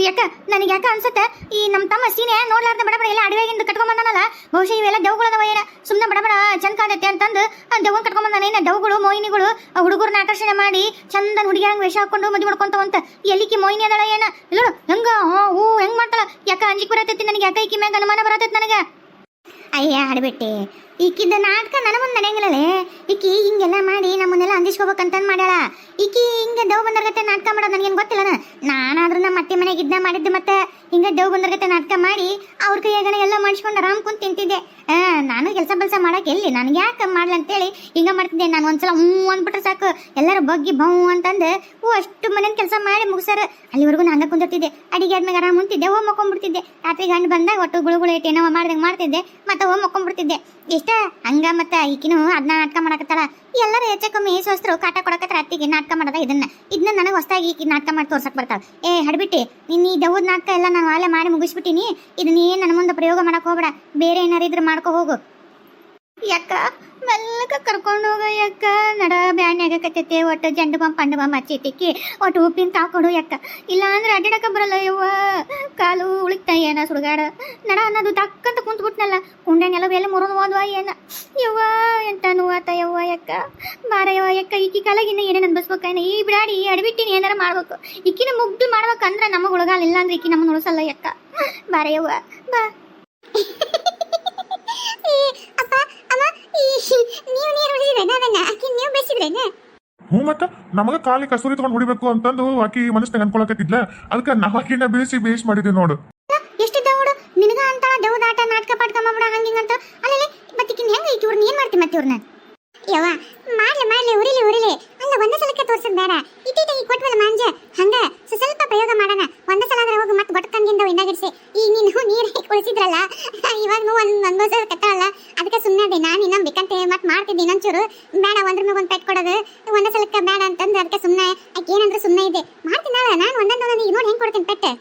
ಯಾಕ ನನಗೆ ಯಾಕ ಅನ್ಸತ್ತೆ ಈ ನಮ್ಮ ತಮ್ಮ ಸೀನೆ ನೋಡ್ಲಾರ್ದ ಬಡ ಬಡ ಎಲ್ಲ ಅಡವೆಗಿಂದ ಕಟ್ಕೊಂಡ್ ಬಂದಾನಲ್ಲ ಬಹುಶಃ ಇವೆಲ್ಲ ದೆವ್ಗಳದವ ಏನ ಸುಮ್ಮನೆ ಬಡ ಬಡ ಚಂದ ಕಾಣತ್ತೆ ಅಂತಂದು ದೆವ್ವನ್ ಕಟ್ಕೊಂಬಂದಾನ ಏನ ದೆವ್ಗಳು ಮೋಹಿನಿಗಳು ಹುಡುಗರನ್ನ ಆಕರ್ಷಣೆ ಮಾಡಿ ಚಂದ ಹುಡುಗಿಯಂಗ್ ವೇಷ ಹಾಕೊಂಡು ಮದುವೆ ಮಾಡ್ಕೊಂತವಂತ ಎಲ್ಲಿಕಿ ಮೋಹಿನಿ ಅದಳ ಏನ ಇಲ್ಲ ಹೆಂಗ ಹೂ ಹೆಂಗ್ ಮಾಡ್ತಾಳ ಯಾಕ ಅಂಜಿಕ್ ಬರತೈತಿ ನನಗೆ ಯಾಕ ಈಕಿ ಮ್ಯಾಗ ಅನುಮಾನ ಬರತೈತಿ ನನಗೆ ಅಯ್ಯ ಆಡ್ಬಿಟ್ಟೆ ಈಕಿದ್ದ ನಾಟಕ ನನ್ನ ಮುಂದೆ ನಡೆಯಂಗಿಲ್ಲೇ ಈಕಿ ಹಿಂಗೆಲ್ಲ ಮಾಡಿ ನಮ್ಮನ್ನೆಲ್ಲ ಅಂದಿಸ್ಕೋಬೇಕಂತಂದು ಮಾಡ್ಯಾಳ ಈಕಿ ಹಿಂಗೆ ದೇವ್ ಬಂದರ್ಗತ್ತೆ ನಾಟಕ ಮಾಡೋದು ನನಗೇನು ಗೊತ್ತಿಲ್ಲ ನಾನಾದ್ರೂ ನಮ್ಮ ಅತ್ತೆ ಮನೆಗೆ ಇದ್ದ ಮಾಡಿದ್ದೆ ಮತ್ತೆ ಹಿಂಗೆ ದೇವ್ ಬಂದರ್ಗತ್ತೆ ನಾಟಕ ಮಾಡಿ ಅವ್ರ ಕೈಯಾಗನ ಎಲ್ಲ ಮಾಡಿಸ್ಕೊಂಡು ಆರಾಮ್ ಕುಂತ ತಿಂತಿದ್ದೆ ನಾನು ಕೆಲಸ ಮಾಡಕ್ಕೆ ಎಲ್ಲಿ ನನಗೆ ಯಾಕೆ ಮಾಡ್ಲಿ ಅಂತೇಳಿ ಹಿಂಗ ಮಾಡ್ತಿದ್ದೆ ನಾನು ಒಂದ್ಸಲ ಅಂದ್ಬಿಟ್ರೆ ಸಾಕು ಎಲ್ಲರೂ ಬಗ್ಗಿ ಬೌ ಅಂತಂದು ಅಷ್ಟು ಮನೇನ ಕೆಲಸ ಮಾಡಿ ಮುಗಿಸಾರ ಅಲ್ಲಿವರೆಗೂ ನಾನು ಕುಂದಿರ್ತಿದ್ದೆ ಅಡಿಗೆ ಆದ್ಮೇಲೆ ಆರಾಮ್ ಮುಂತಿದ್ದೆ ಮಕ್ಕೊಂಡ್ಬಿಡ್ತಿದ್ದೆ ರಾತ್ರಿ ಗಂಡು ಬಂದಾಗ ಒಟ್ಟು ಗುಳುಗುಳು ಇಟ್ಟು ಏನೋ ಮಾಡ್ದಂಗೆ ಮಾಡ್ತಿದ್ದೆ ಮತ್ತೆ ಮಕ್ಕೊಂಡ್ಬಿಡ್ತಿದ್ದೆ ಇಷ್ಟ ಹಂಗ ಮತ್ತೆ ಈಕಿನೂ ಅದನ್ನ ನಾಟಕ ಮಾಡಕತ್ತಾಳ ಎಲ್ಲರೂ ಹೆಚ್ಚಕ್ಕಮ್ಮಿ ಸ್ವಸ್ಥರು ಕಾಟ ಕೊಡಕತ್ತಾರ ಅತ್ತಿಗೆ ನಾಟಕ ಮಾಡೋದ ಇದನ್ನ ನನಗೆ ಹೊಸದಾಗಿ ಈಕಿ ನಾಟಕ ಮಾಡಿ ತೋರ್ಸಕ್ ಬರ್ತಾವ ಹಡ್ಬಿಟ್ಟಿ ನೀನು ಈ ದೆವ್ವದ ನಾಟಕ ಎಲ್ಲ ನಾನು ಆಲೆ ಮಾಡಿ ಮುಗಿಸ್ಬಿಟ್ಟಿನಿ ಇದನ್ನೇನು ನನ್ನ ಮುಂದೆ ಪ್ರಯೋಗ ಮಾಡಕ್ ಹೋಗ್ಬೇಡ ಬೇರೆ ಏನಾರು ಇದ್ರೆ ಮಾಡ್ಕೊ ಹೋಗು ಯಾಕ ಮೆಲ್ಲಕ ಕರ್ಕೊಂಡು ಹೋಗ ಯಾಕ ನಡ ಬ್ಯಾಣ್ಯಾಗ ಕತ್ತೈತೆ ಒಟ್ಟು ಜಂಡು ಬಾಂಬ್ ಪಂಡು ಬಾಂಬ್ ಹಚ್ಚಿಟ್ಟಿಕ್ಕಿ ಒಟ್ಟು ಉಪ್ಪಿನ ತಾಕೊಂಡು ಯಾಕ ಇಲ್ಲ ಅಂದ್ರೆ ಅಡ್ಡಾಡಕ ಬರಲ್ಲ ಯವ್ವ ಕಾಲು ಉಳಿತಾ ಏನ ಸುಡುಗಾಡ ನಡ ಅನ್ನೋದು ತಕ್ಕಂತ ಕುಂತ್ಬಿಟ್ನಲ್ಲ ಕುಂಡೆನೆಲ್ಲ ಎಲ್ಲ ಮುರಿದು ಹೋದ್ವಾ ಏನ ಯವ್ವ ಎಂತ ನೋವಾತ ಯವ್ವ ಯಾಕ ಬಾರ ಯವ್ವ ಯಾಕ ಈಕಿ ಕಾಲಾಗಿನ್ನ ಏನೇನು ಅನ್ಬಸ್ಬೇಕ ಈ ಬಿಡಾಡಿ ಅಡ್ಬಿಟ್ಟಿನಿ ಏನಾರ ಮಾಡ್ಬೇಕು ಈಕಿನ ಮುಗ್ದು ಮಾಡ್ಬೇಕಂದ್ರೆ ನಮಗೆ ಉಳಗಾಲ ಇಲ್ಲ ಅಂದ್ರೆ ಈಕಿ ನಮ್ಮನ್ನ ಉಳಿಸಲ್ಲ ಯಾಕ ಬಾರ ಯವ್ವ ಬಾ ಅಪ್ಪ ಅಮ್ಮ ನೀವು ನೀರು ಉಳಿಸಿದ್ರೇನ ಅದನ್ನ ಆಕಿ ನೀವು ಬೇಸಿದ್ರೇನ ಹ್ಞೂ ಮತ್ತೆ ನಮಗೆ ಕಾಲಿ ಕಸೂರಿ ತಗೊಂಡು ಹೊಡಿಬೇಕು ಅಂತಂದು ಆಕಿ ಮನಸ್ಸಿನಾಗ ಅನ್ಕೊಳಕತ್ತಿದ್ಲ ಅದಕ್ಕೆ ನಾವು ಆಕಿನ ಬೇಯಿಸಿ ಮಾಡಿದ್ವಿ ನೋಡು ಎಷ್ಟು ದೌಡು ನಿನಗ ಅಂತ ದೌದಾಟ ನಾಟಕ ಪಾಠ ಮಾಡ್ಬಿಡ ಹಂಗಿಂಗಂತ ಅಲ್ಲೇ ಬತ್ತಿಕಿನ ಹೆಂಗ ಐತಿ ಇವ್ರನ್ನ ಏನ್ ಮಾಡ್ತಿ ಮತ್ತೆ ಇವ್ರನ್ನ ಯವ್ವ ಮಾಡ್ಲಿ ಉರಿಲಿ ಅಲ್ಲ ಒಂದೇ ಸಲಕ್ಕೆ ತೋರ್ಸದ್ ಬೇಡ ಇಟ್ಟಿಗೆ ಕೊಟ್ವಲ್ಲ ಮಾಂಜ ಹಂಗ ಸ್ವಲ್ಪ ಪ್ರಯೋಗ ಮಾಡೋಣ ಒಂದೇ ಸಲ ಆದ್ರೆ ಹೋಗಿ ಮತ್ತೆ ಬಟ್ಕಂಗಿಂದ ಹಿಂದಾಗಿಡ್ಸಿ ಈಗ ನೀನು ನೀರು ಉಳಿಸಿದ್ರಲ್ಲ ಇವಾಗ ಒಂದು ಸಲ ಕಟ್ಟಲ್ಲ ಅದಕ್ಕೆ ಸುಮ್ಮನೆ ಅದೇ ನಾನು ಇನ್ನೊಂದು ಬೇಕಂತ ಮತ್ತೆ ಮಾಡ್ತಿದ್ದೆ ಇನ್ನೊಂಚೂರು ಬೇಡ ಒಂದ್ರ ಮೇಲೆ ಒಂದು ಪೆಟ್ ಕೊಡೋದು ಒಂದೇ ಸಲಕ್ಕೆ ಬೇಡ ಅಂತಂದು ಅದಕ್ಕೆ ಸುಮ್ಮನೆ ಆಕೆ ಏನಂದ್ರೆ ಸುಮ್ಮನೆ ಇದೆ ಮಾಡ್ತೀನಲ್ಲ ನಾನು ಒಂದೊಂದು ಈಗ ನೋಡಿ ಹೆಂಗೆ ಕೊಡ್ತೀನಿ ಪೆಟ್ಟು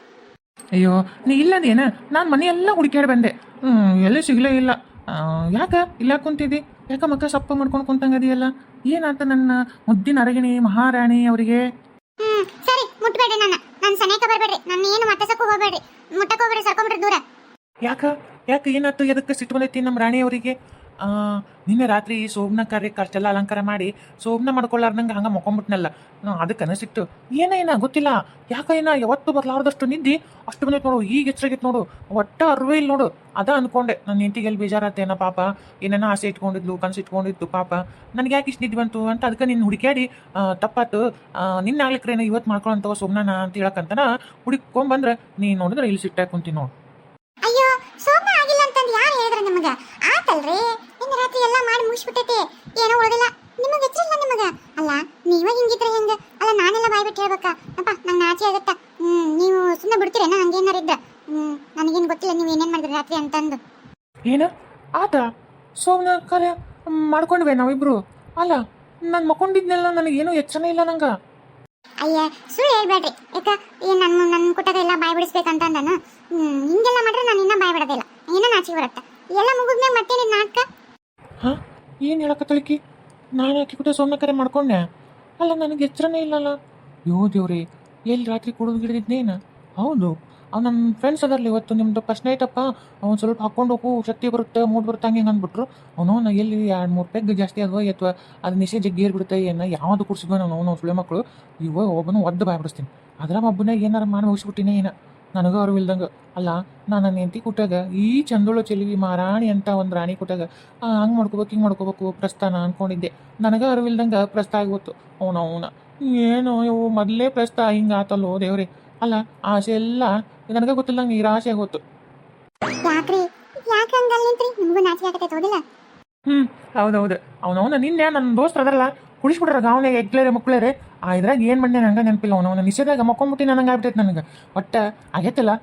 ಅಯ್ಯೋ ನೀ ಇಲ್ಲದೇನ ನಾನು ಮನೆಯೆಲ್ಲ ಹುಡುಕ್ಯಾಡಿ ಬಂದೆ ಎಲ್ಲಿ ಸಿಗ್ಲೇ ಇಲ್ಲ ಯಾಕ ಇಲ್ಲ ಕುಂತಿದ್ದಿ ಯಾಕ ಮಕ್ಕ ಸಪ್ಪ ಮಾಡ್ಕೊಂಡು ಕುಂತಂಗದಿಯಲ್ಲ ಏನಾತ ನನ್ನ ಮುದ್ದಿನ ಅರಗಿಣಿ ಮಹಾರಾಣಿ ಅವರಿಗೆ ಸರಿ ಮುಟ್ಬೇಡ್ರಿ ನನ್ನ ಸನೇಕ ಬರ್ಬೇಡ್ರಿ ನನ್ನ ಏನು ಮತ್ತಸಕ್ಕೂ ಹೋಗ್ಬೇಡ್ರಿ ಮುಟ್ಟಕ್ಕೆ ಹೋಗ್ಬೇಡ್ರಿ ಸರ್ಕೊಂಬಿಡ್ರಿ ದೂರ ಯಾಕ ಏನಾಯ್ತು ಎದಕ್ಕೆ ಸಿಟ್ಟು ಬಂದೈತಿ ನಮ್ಮ ರಾಣಿ ಅವರಿಗೆ ನಿನ್ನೆ ರಾತ್ರಿ ಸೋಮ್ನ ಕಾರ್ಯಕ್ಕೆ ಅಷ್ಟೆಲ್ಲ ಅಲಂಕಾರ ಮಾಡಿ ಸೋಮ್ನ ಮಾಡ್ಕೊಳ್ಳಾರ್ದಂಗೆ ಹಂಗೆ ಮಕ್ಕೊಂಬಿಟ್ನಲ್ಲ ಅದಕ್ಕೆ ಸಿಟ್ಟು ಏನ ಗೊತ್ತಿಲ್ಲ ಏನ ಯಾವತ್ತು ಬರ್ಲಾರ್ದಷ್ಟು ನಿದ್ದಿ ಅಷ್ಟು ಬಂದೈತೆ ನೋಡು ಈಗ ಎಚ್ಚರಾಗಿತ್ತು ನೋಡು ಒಟ್ಟ ಅರ್ವೇ ಇಲ್ಲ ನೋಡು ಅದ ಅನ್ಕೊಂಡೆ ನನ್ನ ಹೆಂಡತಿಗೆ ಎಲ್ಲಿ ಬೇಜಾರತ್ತೇನ ಪಾಪ ಏನೇನೋ ಆಸೆ ಇಟ್ಕೊಂಡಿದ್ಲು ಕನಸು ಇಟ್ಕೊಂಡಿತ್ತು ಪಾಪ ನನಗೆ ಯಾಕೆ ಇಷ್ಟು ನಿದ್ದೆ ಬಂತು ಅಂತ ಅದಕ್ಕೆ ನಿನ್ನ ಹುಡುಕ್ಯಾಡಿ ತಪ್ಪಾತು ನಿನ್ನ ಆಗ್ಲಿಕ್ರೇನ ಇವತ್ತು ಮಾಡ್ಕೊಳ್ಳೋಂಥವ ಸೋಮ್ನ ಅಂತ ಹೇಳಕ್ಕಂತನ ಹುಡುಕೊಂಬಂದ್ರೆ ನೀನು ನೋಡಿದ್ರೆ ಇಲ್ಲಿ ಸಿಟ್ಟಾಗಿ ಕುಂತೀನಿ ನೋಡು ಅಯ್ಯೋ ಸೋಮ ಆಗಿಲ್ಲ ಅಂತಂದು ಯಾರು ಹೇಳಿದ್ರೆ ನಿಮಗ ಆತಲ್ರಿ ನಿನ್ನ ರಾತ್ರಿ ಎಲ್ಲ ಮಾಡಿ ಮುಗಿಸ್ಬಿಟ್ಟೈತಿ ಏನೋ ಉಳಿದಿಲ್ಲ ನಿಮಗೆ ಹೆಚ್ಚಿಲ್ಲ ನಿಮಗ ಅಲ್ಲ ನೀವ ಹಿಂಗಿದ್ರೆ ಹೆಂಗ ಅಲ್ಲ ನಾನೆಲ್ಲ ಬಾಯ್ಬಿಟ್ಟು ಹೇಳ್ಬೇಕಾ ಅಪ್ಪ ನಂಗೆ ನಾಚಿ ಆಗತ್ತ ನೀವು ಸುಮ್ಮನೆ ಬಿಡ್ತೀರೇನ ಹಂಗೇನಾರ ಇದ್ದ ನನಗೇನು ಗೊತ್ತಿಲ್ಲ ನೀವು ಏನೇನು ಮಾಡಿದ್ರಿ ರಾತ್ರಿ ಅಂತಂದು ಏನ ಆತ ಸೋಮ್ನ ಕಾರ್ಯ ಮಾಡ್ಕೊಂಡ್ವಿ ನಾವಿಬ್ರು ಅಲ್ಲ ನಾನು ಮಕ್ಕೊಂಡಿದ್ನೆಲ್ಲ ನನಗೇನು ಎಚ್ಚರನೇ ಇಲ್ಲ ನಂಗೆ ಅಯ್ಯ ಸುಳ್ಳು ಹೇಳ್ಬೇಡ್ರಿ ಯಾಕ ಏನ್ ನನ್ನ ಕುಟಗ ಎಲ್ಲ ಬಾಯ್ ಬಿಡಿಸ್ಬೇಕಂತ ಅಂದನು ಹಿಂಗೆಲ್ಲ ಮಾಡ್ರೆ ನಾನು ಇನ್ನ ಬಾಯ್ ಬಿಡೋದಿಲ್ಲ ಏನೋ ನಾಚಿಗೆ ಬರತ್ತ ಎಲ್ಲ ಮುಗಿದ್ಮೇಲೆ ಮತ್ತೆ ನಾಟಕ ಹಾಂ ಏನು ಹೇಳಕತ್ತಳಿಕಿ ನಾನು ಆಕಿ ಕೂಡ ಸೋಮ್ನ ಕರೆ ಮಾಡ್ಕೊಂಡೆ ಅಲ್ಲ ನನಗೆ ಎಚ್ಚರನೇ ಇಲ್ಲಲ್ಲ ದೇವ್ರಿ ಎಲ್ಲಿ ರಾತ್ರಿ ಕುಡಿದು ಗಿಡಿದಿದ್ನೇನು ಹೌದು ಅವ್ನು ನನ್ನ ಫ್ರೆಂಡ್ಸ್ ಅದರಲ್ಲಿ ಇವತ್ತು ನಿಮ್ಮದು ಫಸ್ಟ್ ನೈಟಪ್ಪ ಅವ್ನು ಸ್ವಲ್ಪ ಹಾಕ್ಕೊಂಡು ಹೋಗು ಶಕ್ತಿ ಬರುತ್ತೆ ಮೂಡ್ ಬರುತ್ತೆ ಹಂಗೆ ಅಂದ್ಬಿಟ್ರು ಅವನು ಎಲ್ಲಿ 2-3 ಪೆಗ್ ಜಾಸ್ತಿ ಅಲ್ವ ಅಥವಾ ಅದು ನಿಶೆ ಜಗ್ಗೇರ್ ಬಿಡುತ್ತೆ ಏನು ಯಾವುದು ಕುಡಿಸಿದ್ವ ನಾವು ಸುಳ್ಳೆ ಮಕ್ಕಳು ಇವ ಒಬ್ಬನು ಒದ್ದು ಬಾಯ್ಬಿಡಿಸ್ತೀನಿ ಅದರ ಒಬ್ಬನಾಗ ಏನಾರು ಮಾಡಿ ಮುಗಿಸ್ಬಿಟ್ಟಿನೇ ಏನ ನನಗೂ ಅರಿವು ಇಲ್ದಂಗೆ ಅಲ್ಲ ನಾನು ನನ್ನ ಹೆಂಡತಿ ಕೊಟ್ಟಾಗ ಈ ಚಂದೋಳು ಚೆಲುವಿ ಮಾರಾಣಿ ಅಂತ ಒಂದು ರಾಣಿ ಕೊಟ್ಟಾಗ ಹಂಗೆ ಮಾಡ್ಕೋಬೇಕು ಹಿಂಗೆ ಮಾಡ್ಕೋಬೇಕು ಪ್ರಸ್ಥಾನ ಅಂದ್ಕೊಂಡಿದ್ದೆ ನನಗೆ ಅರಿವಿಲ್ದಂಗೆ ಪ್ರಸ್ತ ಆಗೋತು ಅವನ ಏನು ಇವು ಮೊದಲೇ ಪ್ರಸ್ತ ಹಿಂಗೆ ಆತಲ್ಲೋ ದೇವ್ರಿ ಅಲ್ಲ ಆಸೆ ಎಲ್ಲ ನನಗೆ ಗೊತ್ತಿಲ್ಲ ನೀರು ಆಸೆ ಆಗೋತು ಯಾಕ್ರಿ ಯಾಕೆ ಹಂಗಲ್ರಿ ನಿಮಗೂ ನಾಚಿಕೆ ಆಗತೈತೆ ಹೋದಿಲ್ಲ ಹೌದೌದು ಅವನವನ ನಿನ್ನೆ ನನ್ನ ದೋಸ್ತರ ಅದರಲ್ಲ ಕುಡಿಸ್ಬಿಟ್ರ ಗಾವನಾಗ ಎಗ್ಲೇರೆ ಮುಕ್ಳೇರೆ ಇದ್ರಾಗ ಏನು ಮಂಡೆ ನಂಗೆ ನೆನಪಿಲ್ಲ ಅವನವನ ನಿಷೇಧಾಗ ಮಕ್ಕೊಂಬಿಟ್ಟು ನನಗೆ ಆಗ್ಬಿಟ್ಟೈತೆ ನನಗೆ ಒಟ್ಟ ಆಗೈತಲ್ಲ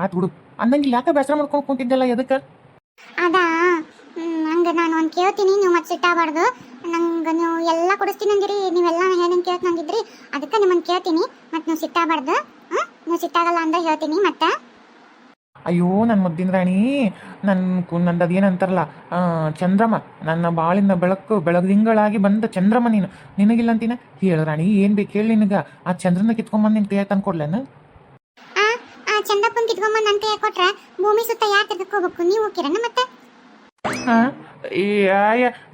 ಆತು ಬಿಡು ಅಂದಂಗಿಲ್ಲ ಯಾಕೆ ಬೇಸರ ಮಾಡ್ಕೊಂಡು ಕುಂತಿದ್ದಲ್ಲ ಎದಕ್ಕೆ ಅದಾ ಹಂಗೆ ನಾನು ಒಂದು ಕೇಳ್ತೀನಿ ನೀವು ಮತ್ತೆ ಸಿಟ್ಟಾಗಬಾರ್ದು ನಂಗೆ ನೀವು ಎಲ್ಲ ಕೊಡಿಸ್ತೀನಿ ಅಂದಿರಿ ನೀವೆಲ್ಲ ಹೇಳಂಗೆ ಕೇಳ್ತ ನಂಗಿದ್ರಿ ಅದಕ್ಕೆ ನಿಮ್ಮನ್ನು ಕೇಳ್ತೀನಿ ಮತ್ತು ನೀವು ಸಿಟ್ಟಾಗಬಾರ್ದು ನೀವು ಸಿಟ್ಟಾಗಲ್ಲ ಅಂದ್ರೆ ಹೇಳ್ತೀನಿ ಮತ್ತೆ ಅಯ್ಯೋ ನನ್ನ ಮುದ್ದಿನ ರಾಣಿ ನಂದು ಅದೇನಂತಾರಲ್ಲ ಚಂದ್ರಮ ನನ್ನ ಬಾಳಿನ ಬೆಳದಿಂಗಳಾಗಿ ಬಂದ ಚಂದ್ರಮ ನೀನು ನಿನಗಿಲ್ಲ ಅಂತೀನ ಹೇಳು ರಾಣಿ ಏನು ಬೇಕು ಹೇಳಿ ನಿನಗೆ ಆ ಚಂದ್ರನ ಕಿತ್ಕೊಂಬಂದು ನಿನ್ನ ಕೈಯಾಗ ತಂದ್ಕೊಡ್ಲೇನ ಆ ಚಂದಪ್ಪನ ಕಿತ್ಕೊಂಬಂದು ನನ್ನ ಕೈಯಾಗ ಕೊಟ್ರೆ ಭೂಮಿ ಸುತ್ತ ಯಾರು ತಿರ್ಗಕ್ಕೆ ಹೋಗ್ಬೇಕು ನೀವು ಹೋಗ್ತೀರನ್ನ ಮತ್ತೆ ಹಾಂ